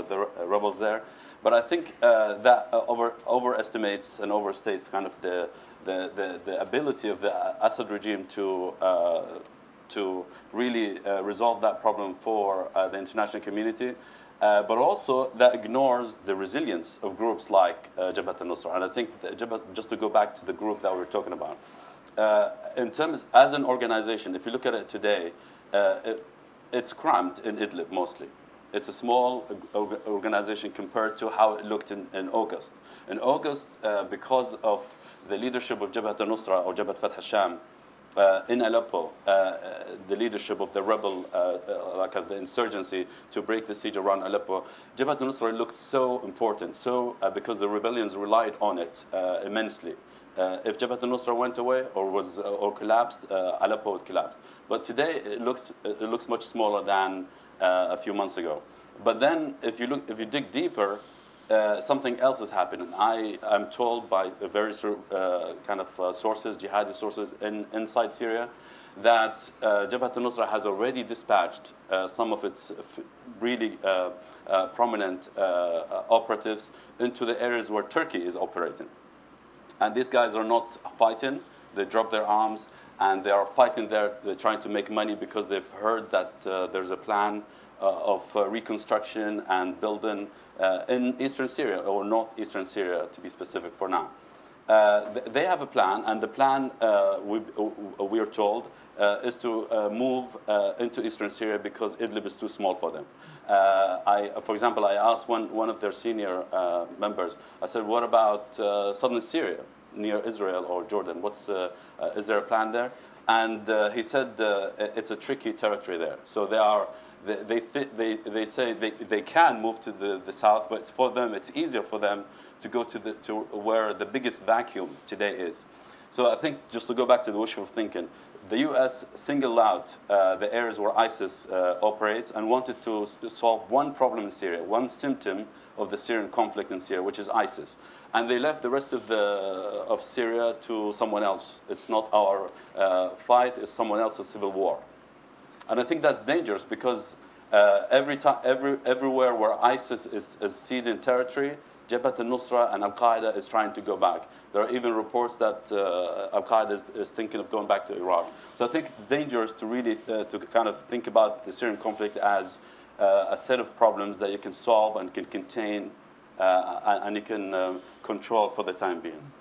the rebels there. But I think that overestimates and overstates kind of the ability of the Assad regime to really resolve that problem for the international community. But also that ignores the resilience of groups like Jabhat al-Nusra. And I think just to go back to the group that we were talking about, in terms as an organization, if you look at it today, it's crammed in Idlib mostly. It's a small organization compared to how it looked in August. In August, because of the leadership of Jabhat al-Nusra or Jabhat Fath al-Sham, in Aleppo, the leadership of the rebel, the insurgency to break the siege around Aleppo, Jabhat al-Nusra looked so important, because the rebellions relied on it immensely. If Jabhat al-Nusra went away or collapsed, Aleppo would collapse. But today it looks much smaller than a few months ago. But then if you dig deeper, something else is happening. I'm told by various sources, jihadi sources inside Syria, that Jabhat al-Nusra has already dispatched some of its really prominent operatives into the areas where Turkey is operating. And these guys are not fighting. They drop their arms and they are fighting there. They're trying to make money because they've heard that there's a plan of reconstruction and building in eastern Syria, or northeastern Syria to be specific for now. They have a plan, and the plan, we are told, is to move into eastern Syria because Idlib is too small for them. For example, I asked one of their senior members, I said, what about southern Syria, near Israel or Jordan? Is there a plan there? And he said it's a tricky territory there. So they say they can move to the south, but it's easier for them to go to where the biggest vacuum today is. So I think, just to go back to the wishful thinking, the U.S. singled out the areas where ISIS operates and wanted to solve one problem in Syria, one symptom of the Syrian conflict in Syria, which is ISIS. And they left the rest of Syria to someone else. It's not our fight, it's someone else's civil war. And I think that's dangerous because everywhere where ISIS is ceding territory, Jabhat al-Nusra and Al-Qaeda is trying to go back. There are even reports that Al-Qaeda is thinking of going back to Iraq. So I think it's dangerous to really to kind of think about the Syrian conflict as a set of problems that you can solve and can contain and you can control for the time being.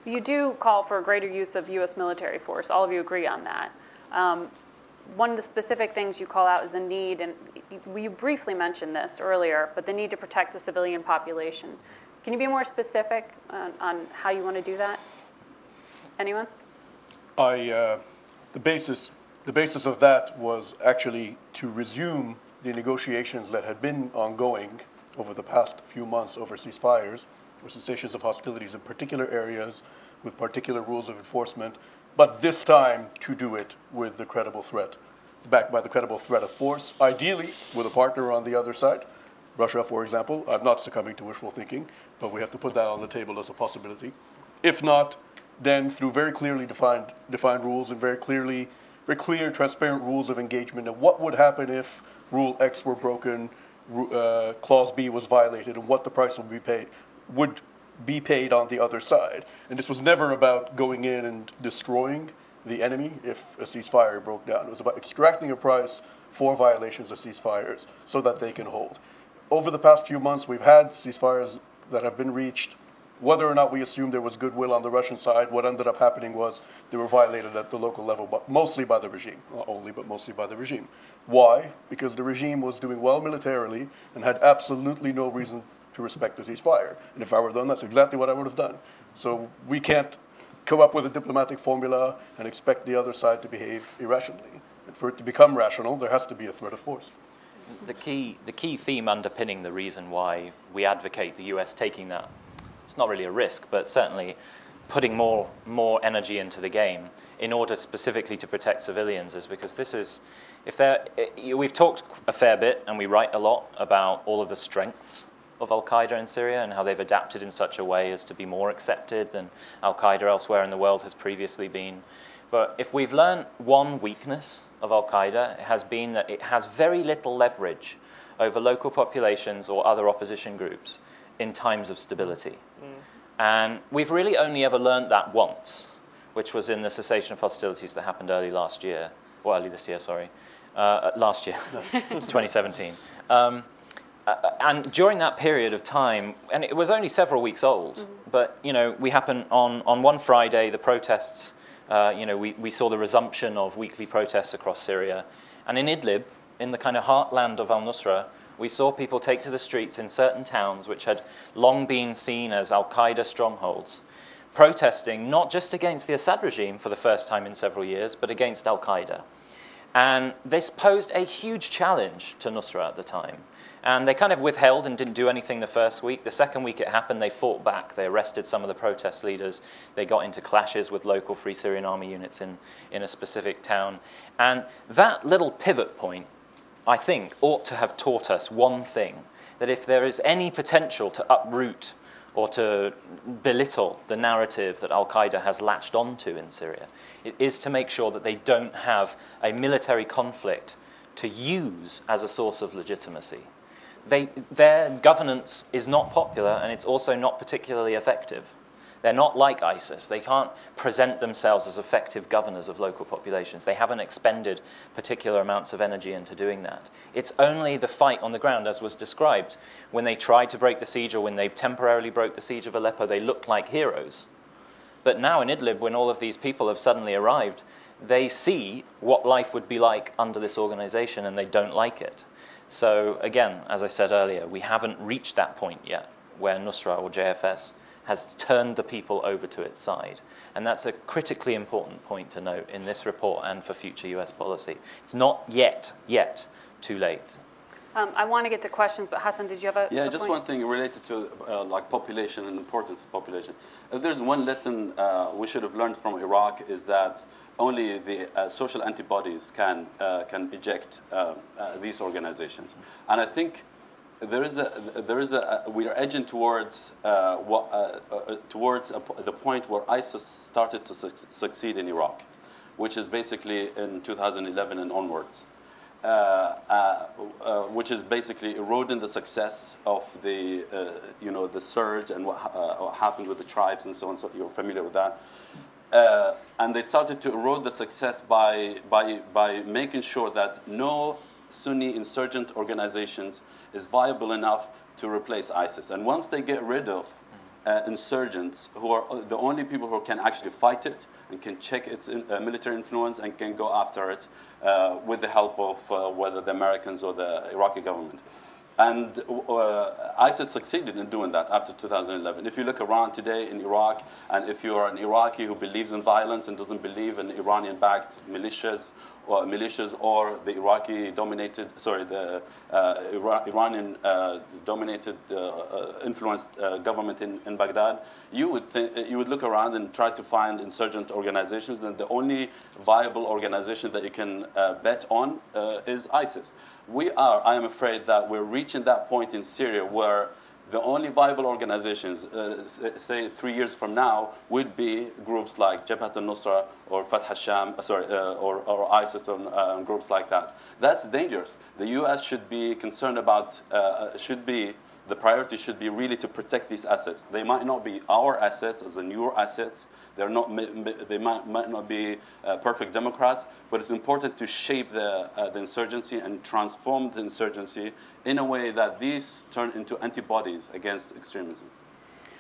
You do call for a greater use of U.S. military force. All of you agree on that. One of the specific things you call out is the need, and you briefly mentioned this earlier, but the need to protect the civilian population. Can you be more specific on how you want to do that? Anyone? The basis of that was actually to resume the negotiations that had been ongoing over the past few months over ceasefires, or cessations of hostilities in particular areas with particular rules of enforcement, but this time to do it with the credible threat, backed by the credible threat of force, ideally with a partner on the other side. Russia, for example. I'm not succumbing to wishful thinking, but we have to put that on the table as a possibility. If not, then through very clearly defined rules and very clear, transparent rules of engagement, and what would happen if Rule X were broken, Clause B was violated, and what the price would be paid on the other side. And this was never about going in and destroying the enemy if a ceasefire broke down. It was about extracting a price for violations of ceasefires so that they can hold. Over the past few months, we've had ceasefires that have been reached. Whether or not we assumed there was goodwill on the Russian side, what ended up happening was they were violated at the local level, but mostly by the regime. Not only, but mostly by the regime. Why? Because the regime was doing well militarily and had absolutely no reason to respect the ceasefire. And if I were them, that's exactly what I would have done. So we can't come up with a diplomatic formula and expect the other side to behave irrationally. And for it to become rational, there has to be a threat of force. The key theme underpinning the reason why we advocate the US taking that, it's not really a risk, but certainly putting more energy into the game in order specifically to protect civilians is because this is, we've talked a fair bit and we write a lot about all of the strengths of Al-Qaeda in Syria and how they've adapted in such a way as to be more accepted than Al-Qaeda elsewhere in the world has previously been. But if we've learned one weakness of Al-Qaeda, it has been that it has very little leverage over local populations or other opposition groups in times of stability. And we've really only ever learned that once, which was in the cessation of hostilities that happened early this year, last year, it's 2017. And during that period of time, and it was only several weeks old, but we happened on one Friday, the protests, we saw the resumption of weekly protests across Syria. And in Idlib, in the kind of heartland of al-Nusra, we saw people take to the streets in certain towns which had long been seen as Al-Qaeda strongholds, protesting not just against the Assad regime for the first time in several years, but against Al-Qaeda. And this posed a huge challenge to Nusra at the time. And they kind of withheld and didn't do anything the first week. The second week it happened, they fought back. They arrested some of the protest leaders. They got into clashes with local Free Syrian Army units in a specific town. And that little pivot point, I think, ought to have taught us one thing, that if there is any potential to uproot or to belittle the narrative that Al-Qaeda has latched onto in Syria, it is to make sure that they don't have a military conflict to use as a source of legitimacy. Their governance is not popular, and it's also not particularly effective. They're not like ISIS. They can't present themselves as effective governors of local populations. They haven't expended particular amounts of energy into doing that. It's only the fight on the ground, as was described. When they tried to break the siege, or when they temporarily broke the siege of Aleppo, they looked like heroes. But now in Idlib, when all of these people have suddenly arrived, they see what life would be like under this organization, and they don't like it. So again, as I said earlier, we haven't reached that point yet where Nusra or JFS has turned the people over to its side. And that's a critically important point to note in this report and for future US policy. It's not yet too late. I want to get to questions, but Hassan, did you have a just point? one thing related to like population and importance of population. If there's one lesson we should have learned from Iraq, is that only the social antibodies can eject these organizations. And I think we are edging towards the point where ISIS started to succeed in Iraq, which is basically in 2011 and onwards. Which is basically eroding the success of the the surge and what happened with the tribes and so on. So you're familiar with that. And they started to erode the success by making sure that no Sunni insurgent organizations is viable enough to replace ISIS. And once they get rid of insurgents, who are the only people who can actually fight it and can check its military influence and can go after it with the help of whether the Americans or the Iraqi government. And ISIS succeeded in doing that after 2011. If you look around today in Iraq, and if you are an Iraqi who believes in violence and doesn't believe in Iranian-backed militias or the Iranian-dominated influenced government in Baghdad, you would look around and try to find insurgent organizations, and the only viable organization that you can bet on is ISIS. I am afraid that we're reaching that point in Syria where the only viable organizations, say 3 years from now, would be groups like Jabhat al-Nusra or Fatah al-Sham, or ISIS and groups like that. That's dangerous. The U.S. should be concerned about, the priority should be really to protect these assets. They might not be our assets, as in your assets. They might not be perfect democrats, but it's important to shape the insurgency and transform the insurgency in a way that these turn into antibodies against extremism.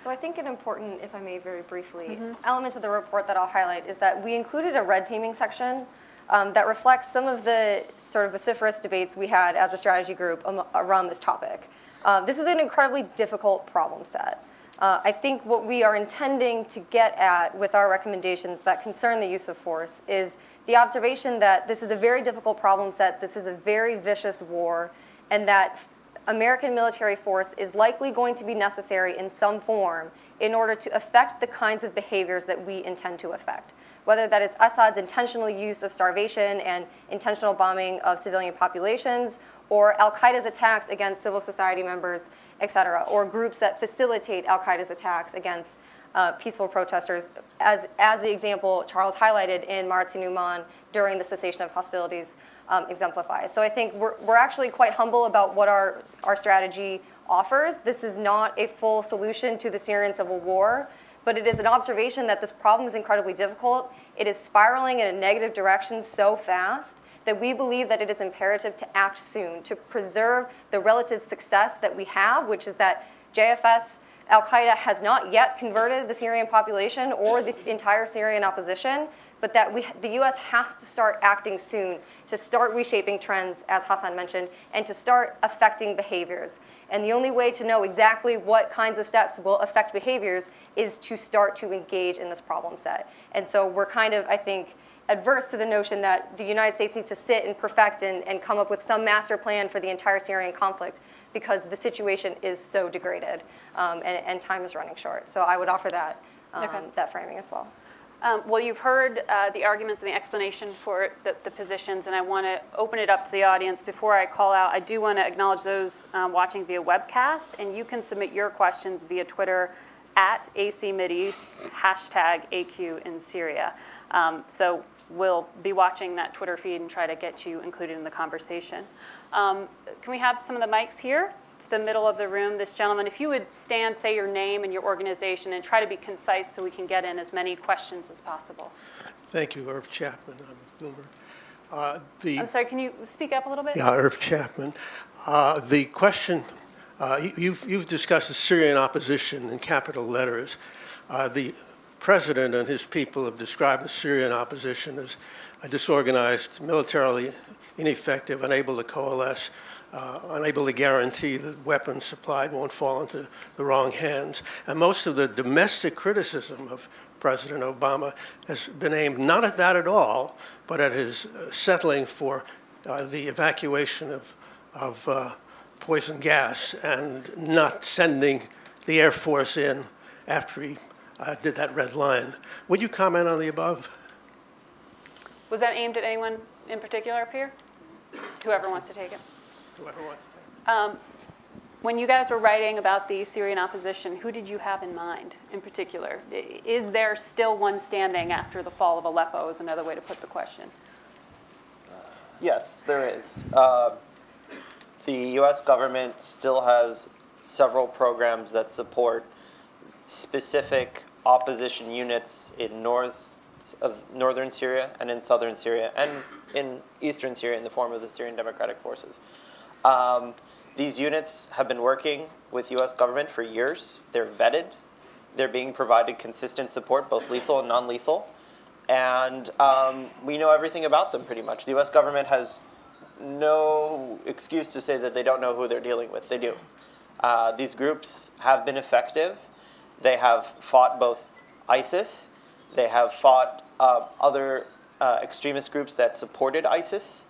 So I think an important, if I may very briefly, element of the report that I'll highlight is that we included a red teaming section that reflects some of the sort of vociferous debates we had as a strategy group around this topic. This is an incredibly difficult problem set. I think what we are intending to get at with our recommendations that concern the use of force is the observation that this is a very difficult problem set, this is a very vicious war, and that American military force is likely going to be necessary in some form in order to affect the kinds of behaviors that we intend to affect. Whether that is Assad's intentional use of starvation and intentional bombing of civilian populations, or Al-Qaeda's attacks against civil society members, et cetera, or groups that facilitate Al-Qaeda's attacks against peaceful protesters, as the example Charles highlighted in Maratzi Numan during the cessation of hostilities exemplifies. So I think we're actually quite humble about what our strategy offers. This is not a full solution to the Syrian civil war, but it is an observation that this problem is incredibly difficult. It is spiraling in a negative direction so fast that we believe that it is imperative to act soon, to preserve the relative success that we have, which is that JFS, Al-Qaeda has not yet converted the Syrian population or the entire Syrian opposition, but that the U.S. has to start acting soon, to start reshaping trends, as Hassan mentioned, and to start affecting behaviors. And the only way to know exactly what kinds of steps will affect behaviors is to start to engage in this problem set. And so we're kind of, I think, adverse to the notion that the United States needs to sit and perfect and come up with some master plan for the entire Syrian conflict, because the situation is so degraded and time is running short. So I would offer that, that framing as well. Well, you've heard the arguments and the explanation for the positions, and I want to open it up to the audience. Before I call out, I do want to acknowledge those watching via webcast, and you can submit your questions via Twitter at ACMideast, hashtag AQ in Syria. So we'll be watching that Twitter feed and try to get you included in the conversation. Can we have some of the mics here? To the middle of the room, this gentleman, if you would stand, say your name and your organization, and try to be concise so we can get in as many questions as possible. Thank you, Irv Chapman. I'm Bloomberg. I'm sorry, can you speak up a little bit? Yeah, Irv Chapman. The question, you've discussed the Syrian opposition in capital letters. The president and his people have described the Syrian opposition as disorganized, militarily ineffective, unable to coalesce, unable to guarantee that weapons supplied won't fall into the wrong hands. And most of the domestic criticism of President Obama has been aimed not at that at all, but at his settling for the evacuation of poison gas and not sending the Air Force in after he did that red line. Would you comment on the above? Was that aimed at anyone in particular up here? Whoever wants to take it. When you guys were writing about the Syrian opposition, who did you have in mind in particular? Is there still one standing after the fall of Aleppo is another way to put the question. Yes, there is. The U.S. government still has several programs that support specific opposition units in northern Syria and in southern Syria and in eastern Syria in the form of the Syrian Democratic Forces. These units have been working with U.S. government for years. They're vetted. They're being provided consistent support, both lethal and non-lethal. And we know everything about them pretty much. The U.S. government has no excuse to say that they don't know who they're dealing with. They do. These groups have been effective. They have fought both ISIS. They have fought other extremist groups that supported ISIS.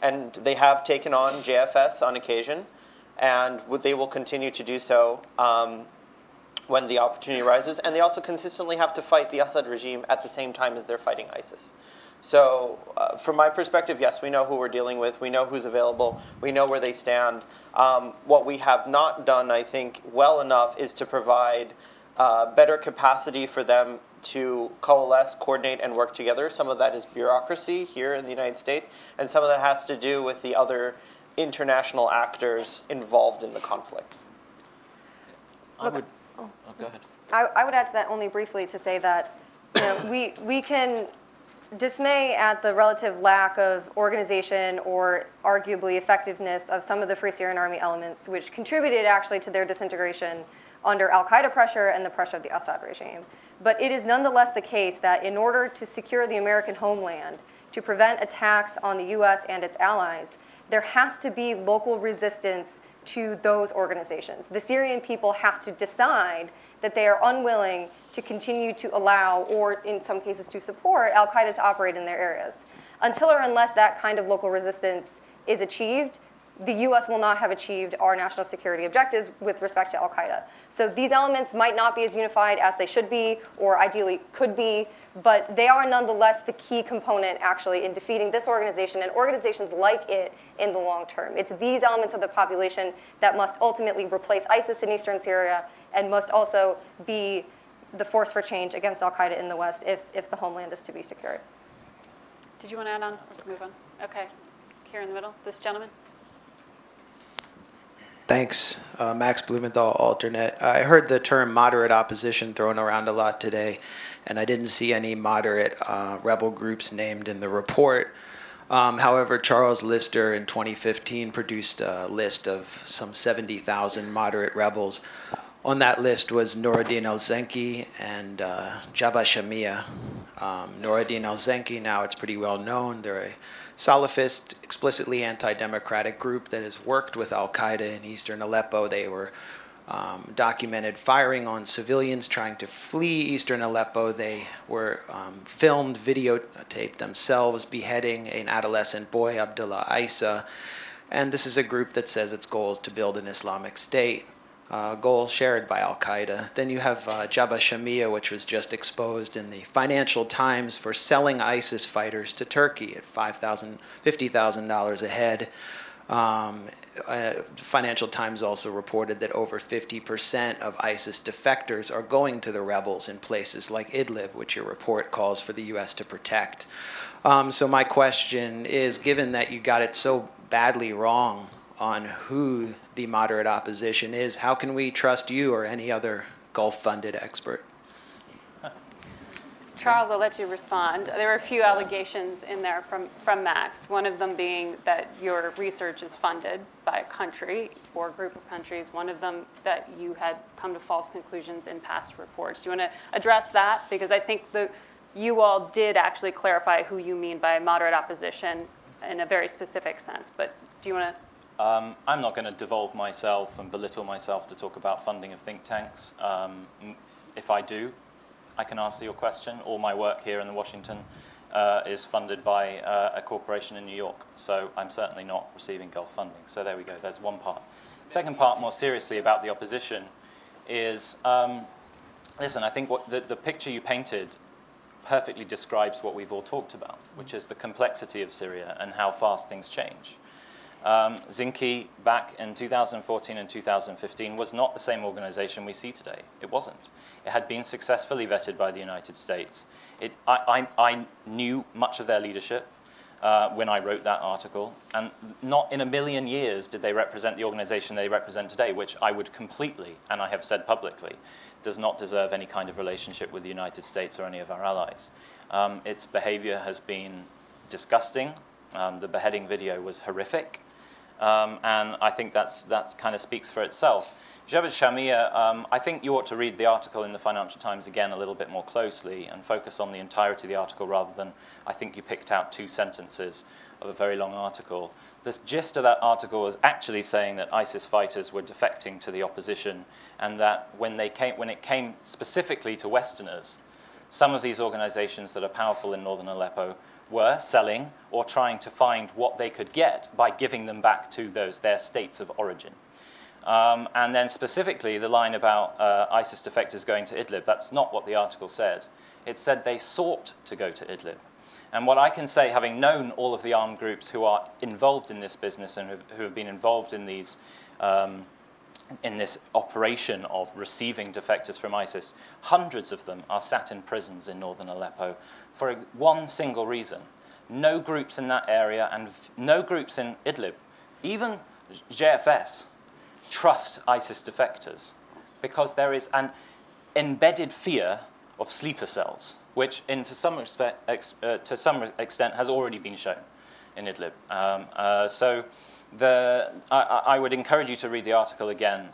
And they have taken on JFS on occasion, and they will continue to do so when the opportunity arises. And they also consistently have to fight the Assad regime at the same time as they're fighting ISIS. So from my perspective, yes, we know who we're dealing with. We know who's available. We know where they stand. What we have not done, I think, well enough is to provide better capacity for them to coalesce, coordinate, and work together. Some of that is bureaucracy here in the United States, and some of that has to do with the other international actors involved in the conflict. Go ahead. I would add to that only briefly to say that we can dismay at the relative lack of organization or arguably effectiveness of some of the Free Syrian Army elements, which contributed actually to their disintegration under Al-Qaeda pressure and the pressure of the Assad regime. But it is nonetheless the case that in order to secure the American homeland, to prevent attacks on the U.S. and its allies, there has to be local resistance to those organizations. The Syrian people have to decide that they are unwilling to continue to allow, or in some cases to support, Al-Qaeda to operate in their areas. Until or unless that kind of local resistance is achieved, the U.S. will not have achieved our national security objectives with respect to Al-Qaeda. So these elements might not be as unified as they should be, or ideally could be, but they are nonetheless the key component actually in defeating this organization and organizations like it in the long term. It's these elements of the population that must ultimately replace ISIS in eastern Syria and must also be the force for change against Al-Qaeda in the West if the homeland is to be secured. Did you want to add on? Let's move on. Okay. Here in the middle, this gentleman. Thanks. Max Blumenthal, alternate. I heard the term moderate opposition thrown around a lot today, and I didn't see any moderate rebel groups named in the report. However, Charles Lister in 2015 produced a list of some 70,000 moderate rebels. On that list was Noureddin al-Zenki and Jabhat Shamia. Noureddin al-Zenki, now it's pretty well known. They're a Salafist, explicitly anti-democratic group that has worked with Al-Qaeda in eastern Aleppo. They were documented firing on civilians trying to flee eastern Aleppo. They were filmed, videotaped themselves beheading an adolescent boy, Abdullah Isa. And this is a group that says its goal is to build an Islamic State. Goal shared by Al-Qaeda. Then you have Jabhat Shamia, which was just exposed in the Financial Times for selling ISIS fighters to Turkey at $50,000 a head. Financial Times also reported that over 50% of ISIS defectors are going to the rebels in places like Idlib, which your report calls for the U.S. to protect. So my question is, given that you got it so badly wrong on who the moderate opposition is, how can we trust you or any other Gulf-funded expert? Charles, I'll let you respond. There were a few allegations in there from Max, one of them being that your research is funded by a country or a group of countries, one of them that you had come to false conclusions in past reports. Do you want to address that? Because I think you all did actually clarify who you mean by moderate opposition in a very specific sense, but do you want to? I'm not going to devolve myself and belittle myself to talk about funding of think tanks. If I do, I can answer your question. All my work here in Washington is funded by a corporation in New York, so I'm certainly not receiving Gulf funding. So there we go, there's one part. Second part, more seriously about the opposition, is, listen, I think the picture you painted perfectly describes what we've all talked about, which is the complexity of Syria and how fast things change. Zinki, back in 2014 and 2015, was not the same organization we see today. It wasn't. It had been successfully vetted by the United States. I knew much of their leadership when I wrote that article, and not in a million years did they represent the organization they represent today, which I would completely, and I have said publicly, does not deserve any kind of relationship with the United States or any of our allies. Its behavior has been disgusting. The beheading video was horrific. And I think that kind of speaks for itself. Jabhat Shamia, I think you ought to read the article in the Financial Times again a little bit more closely and focus on the entirety of the article rather than, I think you picked out 2 sentences of a very long article. The gist of that article was actually saying that ISIS fighters were defecting to the opposition, and that when it came specifically to Westerners, some of these organizations that are powerful in northern Aleppo were selling or trying to find what they could get by giving them back to their states of origin. And then specifically the line about ISIS defectors going to Idlib, that's not what the article said. It said they sought to go to Idlib. And what I can say, having known all of the armed groups who are involved in this business and who have been involved in these in this operation of receiving defectors from ISIS, hundreds of them are sat in prisons in northern Aleppo for one single reason. No groups in that area and no groups in Idlib, even JFS, trust ISIS defectors because there is an embedded fear of sleeper cells, which to some extent has already been shown in Idlib. I would encourage you to read the article again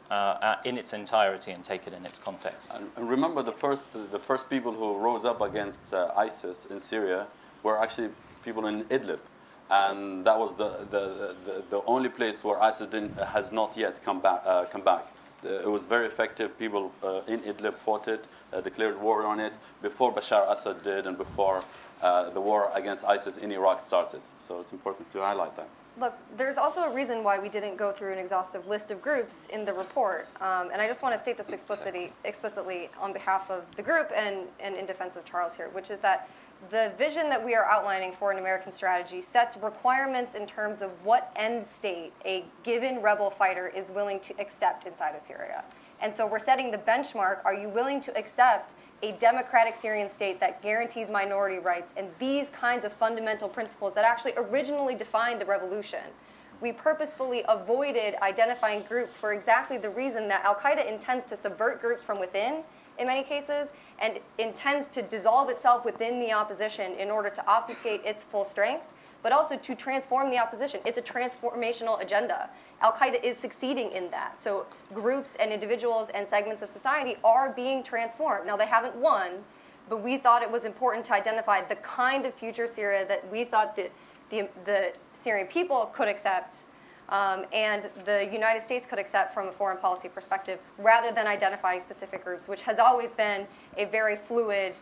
in its entirety and take it in its context. And remember, the first people who rose up against ISIS in Syria were actually people in Idlib. and that was the only place where ISIS has not yet come back. It was very effective. People in Idlib fought it, declared war on it before Bashar Assad did, and before the war against ISIS in Iraq started. So it's important to highlight that. Look, there's also a reason why we didn't go through an exhaustive list of groups in the report. And I just want to state this explicitly on behalf of the group and in defense of Charles here, which is that the vision that we are outlining for an American strategy sets requirements in terms of what end state a given rebel fighter is willing to accept inside of Syria. And so we're setting the benchmark. Are you willing to accept a democratic Syrian state that guarantees minority rights and these kinds of fundamental principles that actually originally defined the revolution? We purposefully avoided identifying groups for exactly the reason that Al-Qaeda intends to subvert groups from within in many cases and intends to dissolve itself within the opposition in order to obfuscate its full strength, but also to transform the opposition. It's a transformational agenda. Al-Qaeda is succeeding in that. So groups and individuals and segments of society are being transformed. Now, they haven't won, but we thought it was important to identify the kind of future Syria that we thought that the Syrian people could accept and the United States could accept from a foreign policy perspective, rather than identifying specific groups, which has always been a very fluid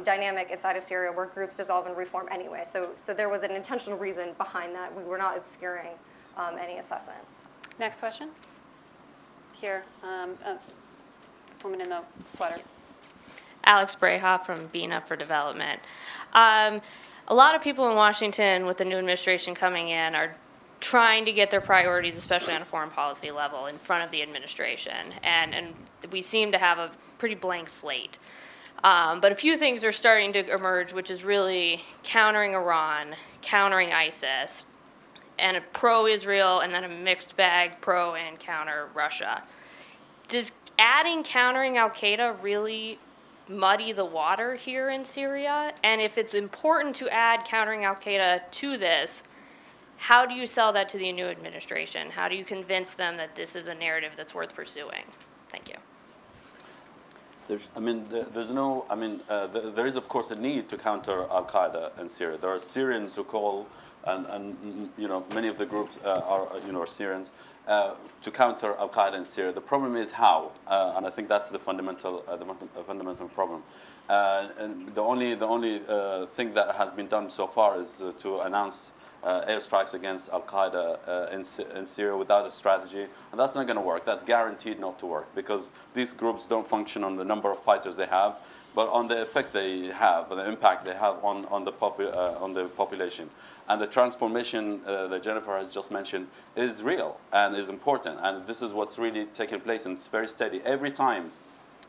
dynamic inside of Syria where groups dissolve and reform anyway. So there was an intentional reason behind that. We were not obscuring any assessments. Next question. Here, woman in the sweater. Alex Breha from Being Up for Development. A lot of people in Washington with the new administration coming in are trying to get their priorities, especially on a foreign policy level, in front of the administration. And we seem to have a pretty blank slate. But a few things are starting to emerge, which is really countering Iran, countering ISIS, and a pro-Israel, and then a mixed bag pro and counter Russia. Does adding countering Al-Qaeda really muddy the water here in Syria? And if it's important to add countering Al-Qaeda to this, how do you sell that to the new administration? How do you convince them that this is a narrative that's worth pursuing? Thank you. There is of course a need to counter Al-Qaeda in Syria. There are Syrians who call, and many of the groups are Syrians, to counter Al-Qaeda in Syria. The problem is how, and I think that's the fundamental problem. And the only thing that has been done so far is to announce airstrikes against Al-Qaeda in Syria without a strategy, and that's not going to work. That's guaranteed not to work because these groups don't function on the number of fighters they have, but on the effect they have, and the impact they have on the population. And the transformation that Jennifer has just mentioned is real and is important, and this is what's really taking place, and it's very steady. Every time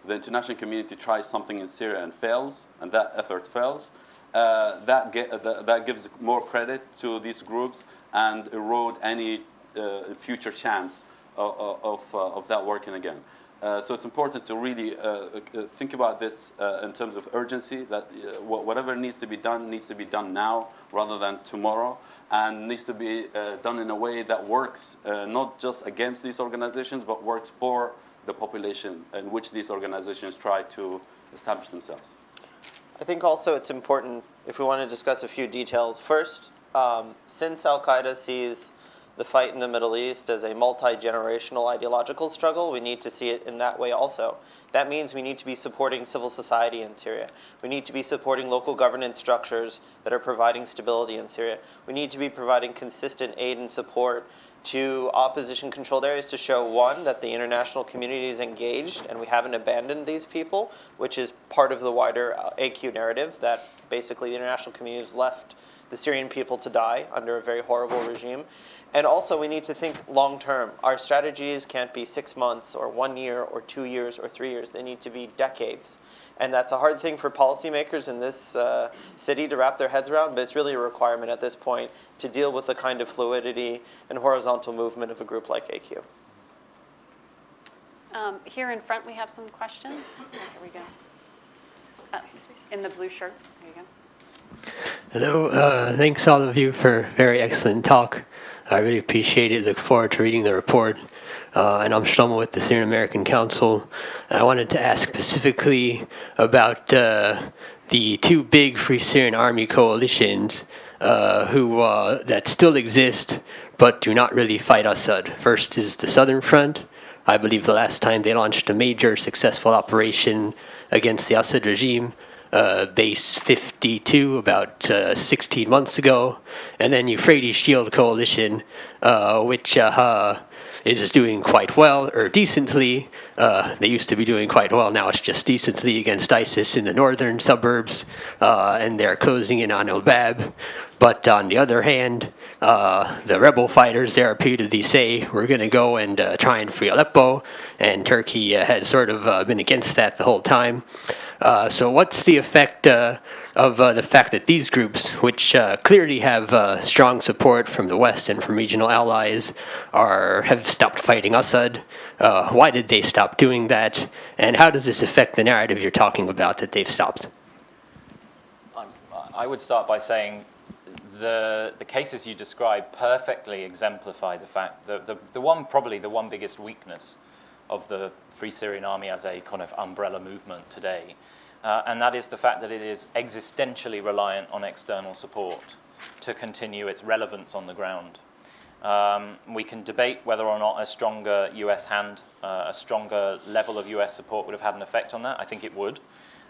the international community tries something in Syria and fails, and that effort fails, that gives more credit to these groups and erode any future chance of that working again. So it's important to really think about this in terms of urgency, that whatever needs to be done now rather than tomorrow, and needs to be done in a way that works not just against these organizations, but works for the population in which these organizations try to establish themselves. I think also it's important, if we want to discuss a few details. First, since Al-Qaeda sees the fight in the Middle East as a multi-generational ideological struggle, we need to see it in that way also. That means we need to be supporting civil society in Syria. We need to be supporting local governance structures that are providing stability in Syria. We need to be providing consistent aid and support to opposition-controlled areas to show, one, that the international community is engaged and we haven't abandoned these people, which is part of the wider AQ narrative, that basically the international community has left the Syrian people to die under a very horrible regime. And also we need to think long-term. Our strategies can't be 6 months or 1 year or 2 years or 3 years. They need to be decades. And that's a hard thing for policymakers in this city to wrap their heads around, but it's really a requirement at this point to deal with the kind of fluidity and horizontal movement of a group like AQ. Here in front we have some questions. Here we go. In the blue shirt. There you go. Hello. Thanks all of you for a very excellent talk. I really appreciate it. Look forward to reading the report. And I'm Shlomo with the Syrian American Council. I wanted to ask specifically about the two big Free Syrian Army coalitions that still exist but do not really fight Assad. First is the Southern Front. I believe the last time they launched a major successful operation against the Assad regime, Base 52, about 16 months ago. And then Euphrates Shield Coalition, which is doing quite well, or decently. They used to be doing quite well. Now it's just decently against ISIS in the northern suburbs, and they're closing in on El-Bab. But on the other hand, the rebel fighters there repeatedly say we're going to go and try and free Aleppo, and Turkey has sort of been against that the whole time. So what's the effect of the fact that these groups, which clearly have strong support from the West and from regional allies, have stopped fighting Assad? Why did they stop doing that? And how does this affect the narrative you're talking about that they've stopped? I would start by saying the cases you describe perfectly exemplify the fact that probably the one biggest weakness of the Free Syrian Army as a kind of umbrella movement today, and that is the fact that it is existentially reliant on external support to continue its relevance on the ground. We can debate whether or not a stronger US hand, a stronger level of US support would have had an effect on that. I think it would,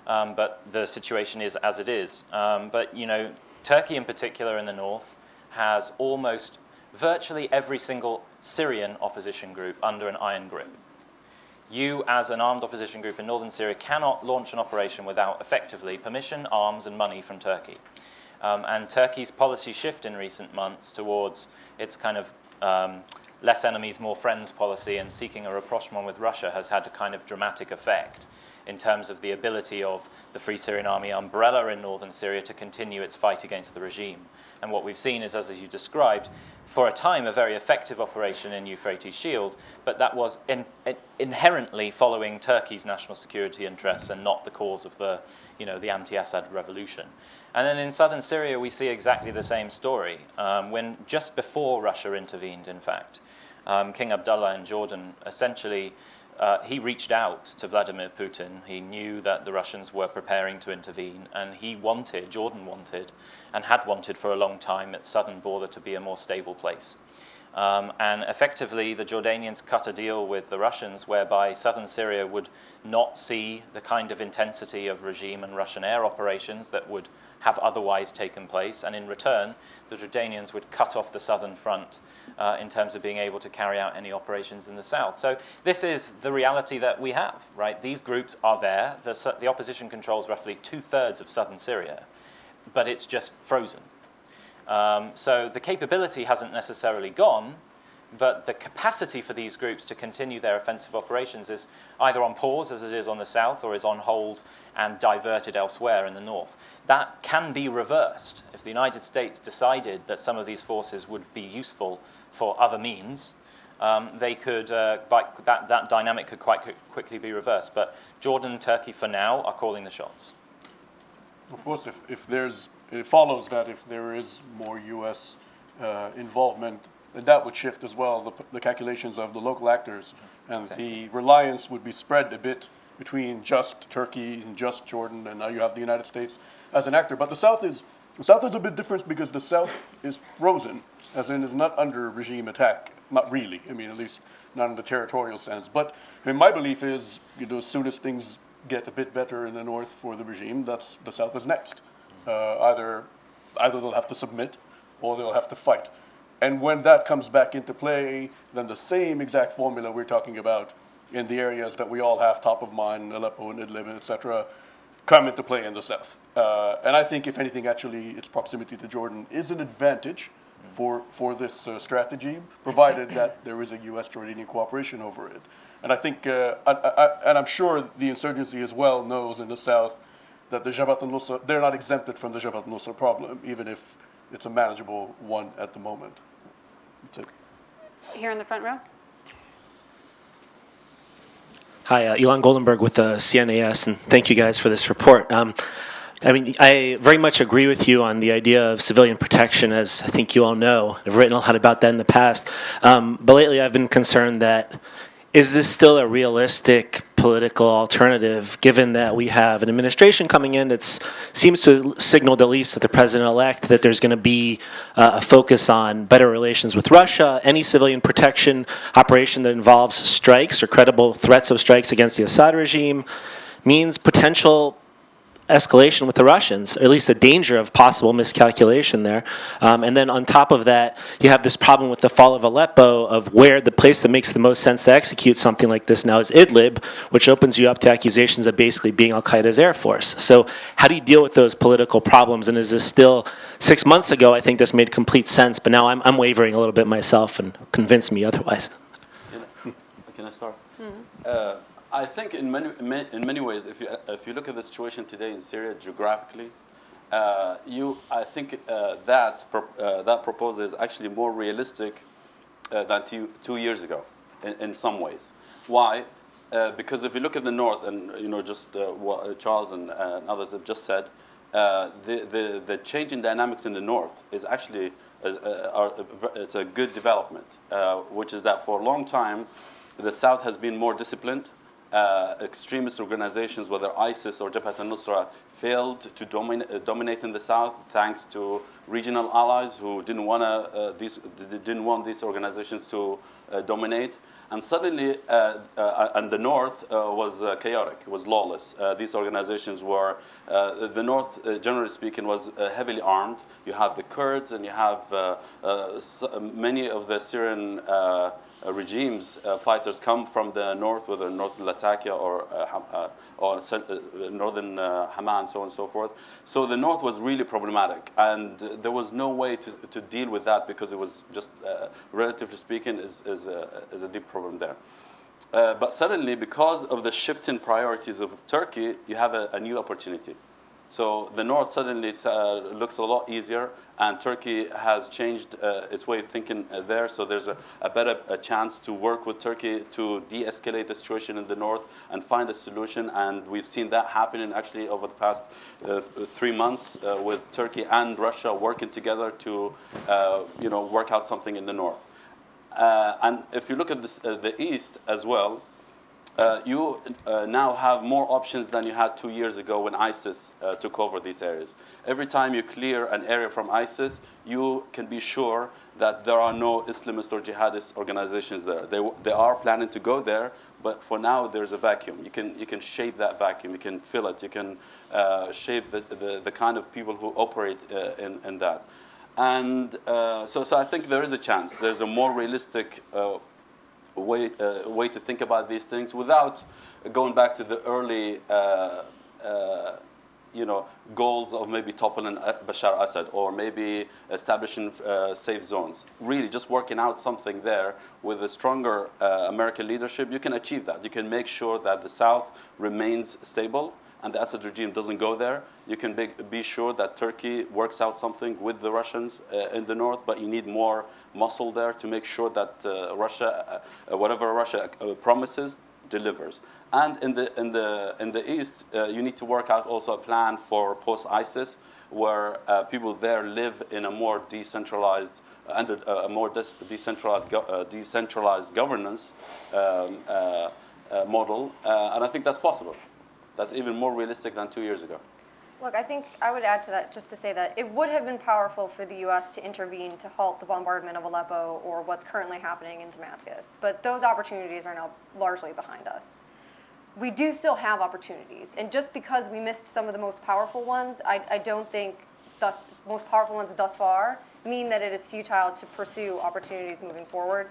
but the situation is as it is. But, you know, Turkey in particular in the north has almost virtually every single Syrian opposition group under an iron grip. You, as an armed opposition group in northern Syria, cannot launch an operation without effectively permission, arms, and money from Turkey. And Turkey's policy shift in recent months towards its kind of less enemies, more friends policy and seeking a rapprochement with Russia has had a kind of dramatic effect in terms of the ability of the Free Syrian Army umbrella in northern Syria to continue its fight against the regime. And what we've seen is, as you described, for a time a very effective operation in Euphrates Shield, but that was inherently following Turkey's national security interests and not the cause of the anti-Assad revolution. And then in southern Syria, we see exactly the same story. When just before Russia intervened, in fact, King Abdullah in Jordan essentially he reached out to Vladimir Putin. He knew that the Russians were preparing to intervene, and Jordan wanted, and had wanted for a long time, its southern border to be a more stable place. And effectively, the Jordanians cut a deal with the Russians whereby southern Syria would not see the kind of intensity of regime and Russian air operations that would have otherwise taken place. And in return, the Jordanians would cut off the southern front in terms of being able to carry out any operations in the south. So this is the reality that we have, right? These groups are there. The opposition controls roughly 2/3 of southern Syria, but it's just frozen. So the capability hasn't necessarily gone, but the capacity for these groups to continue their offensive operations is either on pause, as it is on the south, or is on hold and diverted elsewhere in the north. That can be reversed. If the United States decided that some of these forces would be useful for other means, they could, that dynamic could quite quickly be reversed. But Jordan and Turkey, for now, are calling the shots. Of course, it follows that if there is more U.S. Involvement, then that would shift as well the calculations of the local actors, and the reliance would be spread a bit between just Turkey and just Jordan, and now you have the United States as an actor. But the South is a bit different because the South is frozen, as in is not under regime attack. Not really. I mean, at least not in the territorial sense. But I mean, my belief is, as soon as things get a bit better in the north for the regime, the South is next. Either they'll have to submit or they'll have to fight. And when that comes back into play, then the same exact formula we're talking about in the areas that we all have top of mind, Aleppo and Idlib, etc., come into play in the south. And I think, if anything, actually, its proximity to Jordan is an advantage for this strategy, provided that there is a U.S.-Jordanian cooperation over it. And I think, and I'm sure the insurgency as well knows in the south that the Jabhat al-Nusra, they're not exempted from the Jabhat al-Nusra problem, even if it's a manageable one at the moment. That's it. Here in the front row. Hi, Elon Goldenberg with the CNAS, and thank you guys for this report. I very much agree with you on the idea of civilian protection, as I think you all know. I've written a lot about that in the past. But lately I've been concerned that, is this still a realistic political alternative, given that we have an administration coming in that seems to signal, at least to the president-elect, that there's going to be a focus on better relations with Russia, any civilian protection operation that involves strikes or credible threats of strikes against the Assad regime means potential escalation with the Russians, or at least a danger of possible miscalculation there. And then on top of that, you have this problem with the fall of Aleppo, of where the place that makes the most sense to execute something like this now is Idlib, which opens you up to accusations of basically being Al-Qaeda's air force. So how do you deal with those political problems? And is this still, 6 months ago, I think this made complete sense, but now I'm wavering a little bit myself, and convince me otherwise. Can I start? I think in many ways, if you look at the situation today in Syria geographically, I think that proposal is actually more realistic than 2 years ago, in some ways. Why? Because if you look at the north, and just what Charles and others have just said, the change in dynamics in the north is actually it's a good development, which is that for a long time the south has been more disciplined. Extremist organizations, whether ISIS or Jabhat al-Nusra, failed to dominate in the south thanks to regional allies who didn't want these organizations to dominate. And suddenly, and the north was chaotic, it was lawless. These organizations were, the north, generally speaking, was heavily armed. You have the Kurds, and you have many of the Syrian regimes, fighters come from the north, whether North Latakia or northern Hama and so on and so forth. So the north was really problematic, and there was no way to deal with that because it was just, relatively speaking, is a deep problem there. But suddenly, because of the shift in priorities of Turkey, you have a new opportunity. So the north suddenly looks a lot easier, and Turkey has changed its way of thinking there. So there's a better chance to work with Turkey to de-escalate the situation in the north and find a solution. And we've seen that happening actually over the past 3 months with Turkey and Russia working together to work out something in the north. And if you look at the east as well, you now have more options than you had 2 years ago when ISIS took over these areas. Every time you clear an area from ISIS, you can be sure that there are no Islamist or jihadist organizations there. They are planning to go there, but for now there's a vacuum. You can shape that vacuum. You can fill it. You can shape the kind of people who operate in that. And so I think there is a chance. There's a more realistic way to think about these things without going back to the early goals of maybe toppling Bashar Assad or maybe establishing safe zones. Really just working out something there with a stronger American leadership, you can achieve that. You can make sure that the south remains stable and the Assad regime doesn't go there. You can be sure that Turkey works out something with the Russians in the north, but you need more muscle there to make sure that Russia, whatever Russia promises, delivers. And in the east, you need to work out also a plan for post-ISIS, where people there live in a more decentralized, under a more decentralized governance model, and I think that's possible. That's even more realistic than 2 years ago. Look, I think I would add to that just to say that it would have been powerful for the U.S. to intervene to halt the bombardment of Aleppo or what's currently happening in Damascus. But those opportunities are now largely behind us. We do still have opportunities. And just because we missed some of the most powerful ones, I don't think the most powerful ones thus far mean that it is futile to pursue opportunities moving forward.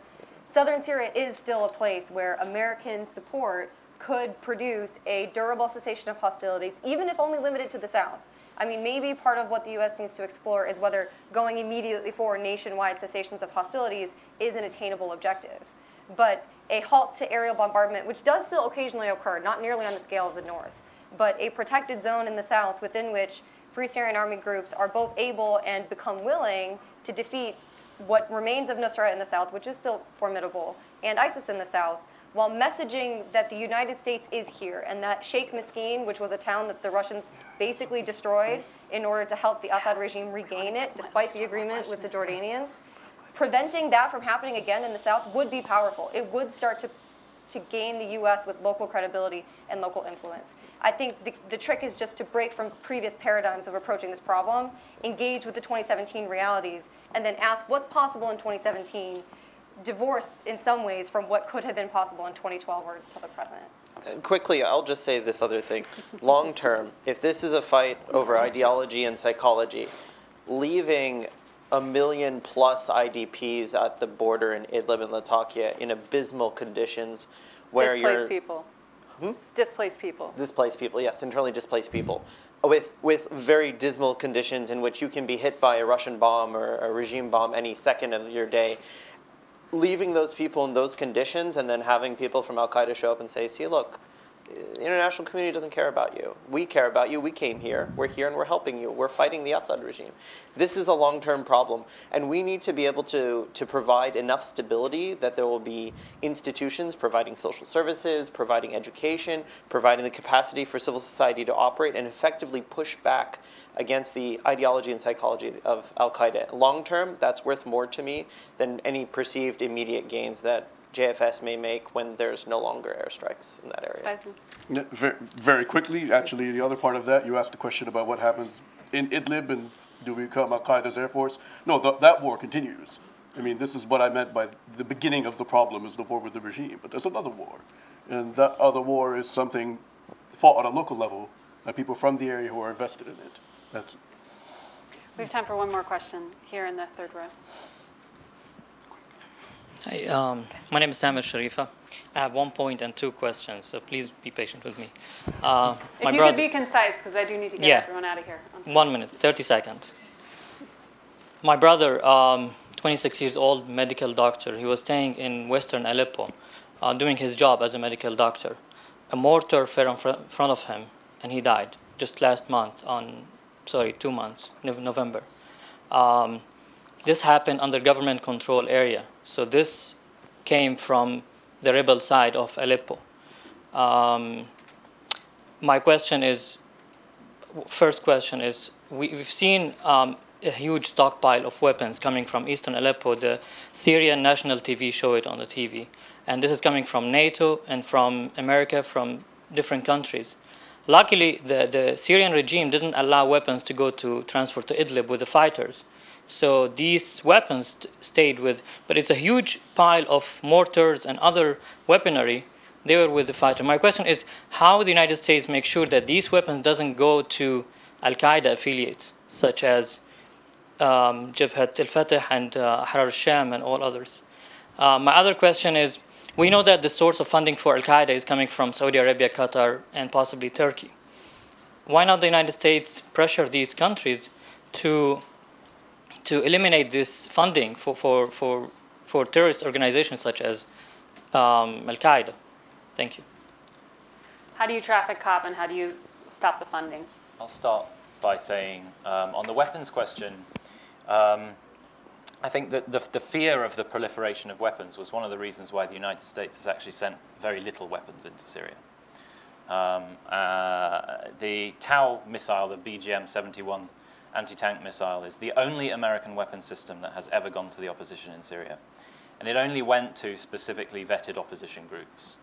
Southern Syria is still a place where American support could produce a durable cessation of hostilities, even if only limited to the south. I mean, maybe part of what the U.S. needs to explore is whether going immediately for nationwide cessations of hostilities is an attainable objective. But a halt to aerial bombardment, which does still occasionally occur, not nearly on the scale of the north, but a protected zone in the south within which Free Syrian Army groups are both able and become willing to defeat what remains of Nusra in the south, which is still formidable, and ISIS in the south, while messaging that the United States is here and that Sheikh Meskin, which was a town that the Russians basically destroyed in order to help the Assad regime regain it, despite the agreement with the Jordanians, preventing that from happening again in the south would be powerful. It would start to to gain the U.S. with local credibility and local influence. I think the trick is just to break from previous paradigms of approaching this problem, engage with the 2017 realities, and then ask what's possible in 2017, divorced in some ways from what could have been possible in 2012 or to the present. Quickly, I'll just say this other thing. Long term, if this is a fight over ideology and psychology, leaving 1 million plus IDPs at the border in Idlib and Latakia in abysmal conditions where Displaced people. Displaced people. Displaced people, yes, internally displaced people. With very dismal conditions in which you can be hit by a Russian bomb or a regime bomb any second of your day. Leaving those people in those conditions and then having people from Al-Qaeda show up and say, see, look, the international community doesn't care about you. We care about you. We came here. We're here and we're helping you. We're fighting the Assad regime. This is a long-term problem. And we need to be able to provide enough stability that there will be institutions providing social services, providing education, providing the capacity for civil society to operate and effectively push back against the ideology and psychology of Al-Qaeda. Long-term, that's worth more to me than any perceived immediate gains that JFS may make when there's no longer airstrikes in that area. Yeah, very, very quickly, actually, the other part of that, you asked the question about what happens in Idlib and do we become Al-Qaeda's air force? No, that war continues. I mean, this is what I meant by the beginning of the problem is the war with the regime. But there's another war. And that other war is something fought on a local level by people from the area who are invested in it. That's it. We have time for one more question here in the third row. Hi, my name is Samir Sharifa. I have 1 point and 2 questions, so please be patient with me. If you could be concise, because I do need to get everyone out of here. 1 minute, 30 seconds. My brother, 26 years old, medical doctor, he was staying in western Aleppo, doing his job as a medical doctor. A mortar fell in front of him, and he died just last month, 2 months, November. This happened under government control area. So this came from the rebel side of Aleppo. My question is, first question is, we've seen a huge stockpile of weapons coming from eastern Aleppo. The Syrian national TV show it on the TV. And this is coming from NATO and from America, from different countries. Luckily, the Syrian regime didn't allow weapons to go to transfer to Idlib with the fighters. So these weapons stayed with, but it's a huge pile of mortars and other weaponry. They were with the fighter. My question is, how the United States make sure that these weapons doesn't go to Al-Qaeda affiliates, such as Jabhat al-Fatah and Ahrar al-Sham and all others? My other question is, we know that the source of funding for Al-Qaeda is coming from Saudi Arabia, Qatar, and possibly Turkey. Why not the United States pressure these countries to eliminate this funding for terrorist organizations such as Al-Qaeda? Thank you. How do you traffic cop and how do you stop the funding? I'll start by saying, on the weapons question, I think that the fear of the proliferation of weapons was one of the reasons why the United States has actually sent very little weapons into Syria. The Tau missile, the BGM-71 anti-tank missile, is the only American weapon system that has ever gone to the opposition in Syria. And it only went to specifically vetted opposition groups.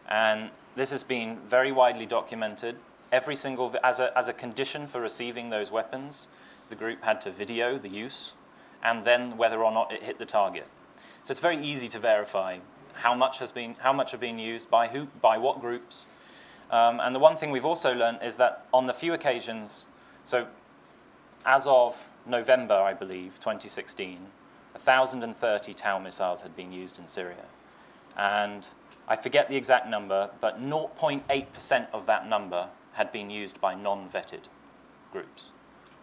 And this has been very widely documented. Every single, as a condition for receiving those weapons, the group had to video the use, and then whether or not it hit the target. So it's very easy to verify how much are being used, by who, by what groups. And the one thing we've also learned is that on the few occasions, so as of November, I believe, 2016, 1,030 Tau missiles had been used in Syria. And I forget the exact number, but 0.8% of that number had been used by non-vetted groups.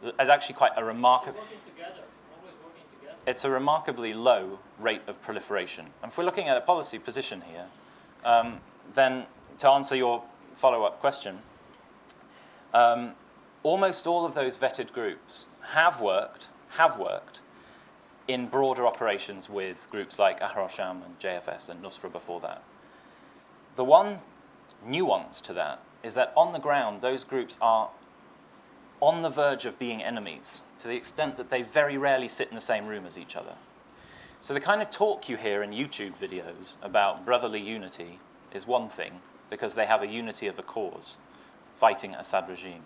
It's actually quite a remarkable... It's a remarkably low rate of proliferation. And if we're looking at a policy position here, then to answer your follow-up question, almost all of those vetted groups have worked in broader operations with groups like Ahrar al-Sham and JFS and Nusra before that. The one nuance to that is that on the ground, those groups are on the verge of being enemies to the extent that they very rarely sit in the same room as each other. So the kind of talk you hear in YouTube videos about brotherly unity is one thing, because they have a unity of a cause, fighting Assad regime.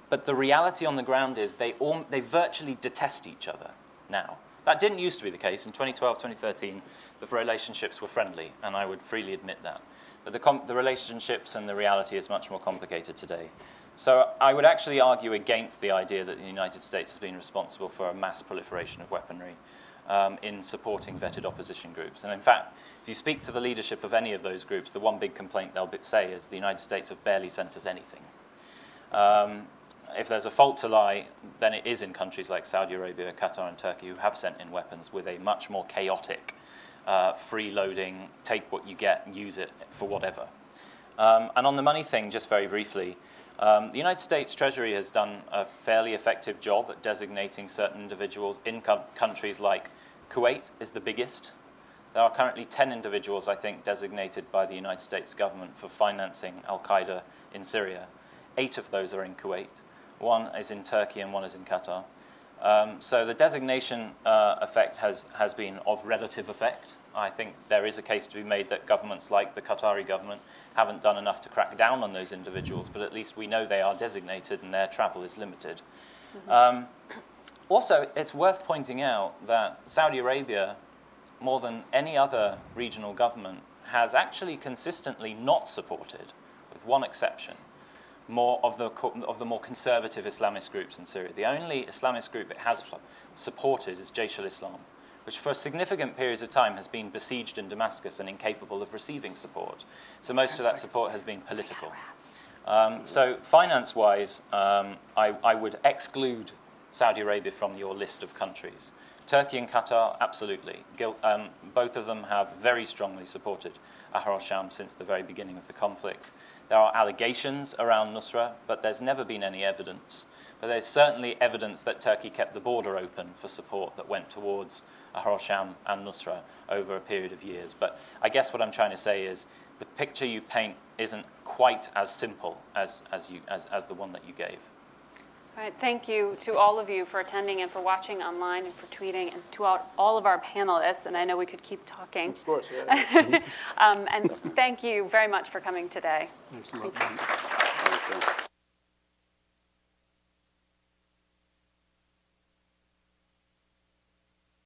But the reality on the ground is they virtually detest each other now. That didn't used to be the case. In 2012, 2013, the relationships were friendly, and I would freely admit that. But the relationships and the reality is much more complicated today. So I would actually argue against the idea that the United States has been responsible for a mass proliferation of weaponry in supporting vetted opposition groups. And in fact, if you speak to the leadership of any of those groups, the one big complaint they'll say is the United States have barely sent us anything. If there's a fault to lie, then it is in countries like Saudi Arabia, Qatar, and Turkey, who have sent in weapons with a much more chaotic, free-loading, take what you get and use it for whatever. And on the money thing, just very briefly, the United States Treasury has done a fairly effective job at designating certain individuals in countries like Kuwait is the biggest. There are currently 10 individuals, I think, designated by the United States government for financing Al-Qaeda in Syria. 8 of those are in Kuwait. 1 is in Turkey and 1 is in Qatar. So the designation effect has been of relative effect. I think there is a case to be made that governments like the Qatari government haven't done enough to crack down on those individuals, but at least we know they are designated and their travel is limited. Mm-hmm. Also, it's worth pointing out that Saudi Arabia, more than any other regional government, has actually consistently not supported, with one exception, more of the more conservative Islamist groups in Syria. The only Islamist group it has supported is Jaish al-Islam, which for significant periods of time has been besieged in Damascus and incapable of receiving support. So most of that support has been political. So finance-wise, I would exclude Saudi Arabia from your list of countries. Turkey and Qatar, absolutely. Both of them have very strongly supported Ahrar al-Sham since the very beginning of the conflict. There are allegations around Nusra, but there's never been any evidence. But there's certainly evidence that Turkey kept the border open for support that went towards Ahrar al-Sham and Nusra over a period of years. But I guess what I'm trying to say is the picture you paint isn't quite as simple as the one that you gave. All right, thank you to all of you for attending and for watching online and for tweeting, and to all of our panelists, and I know we could keep talking. Of course, yeah. And thank you very much for coming today. Thanks a lot.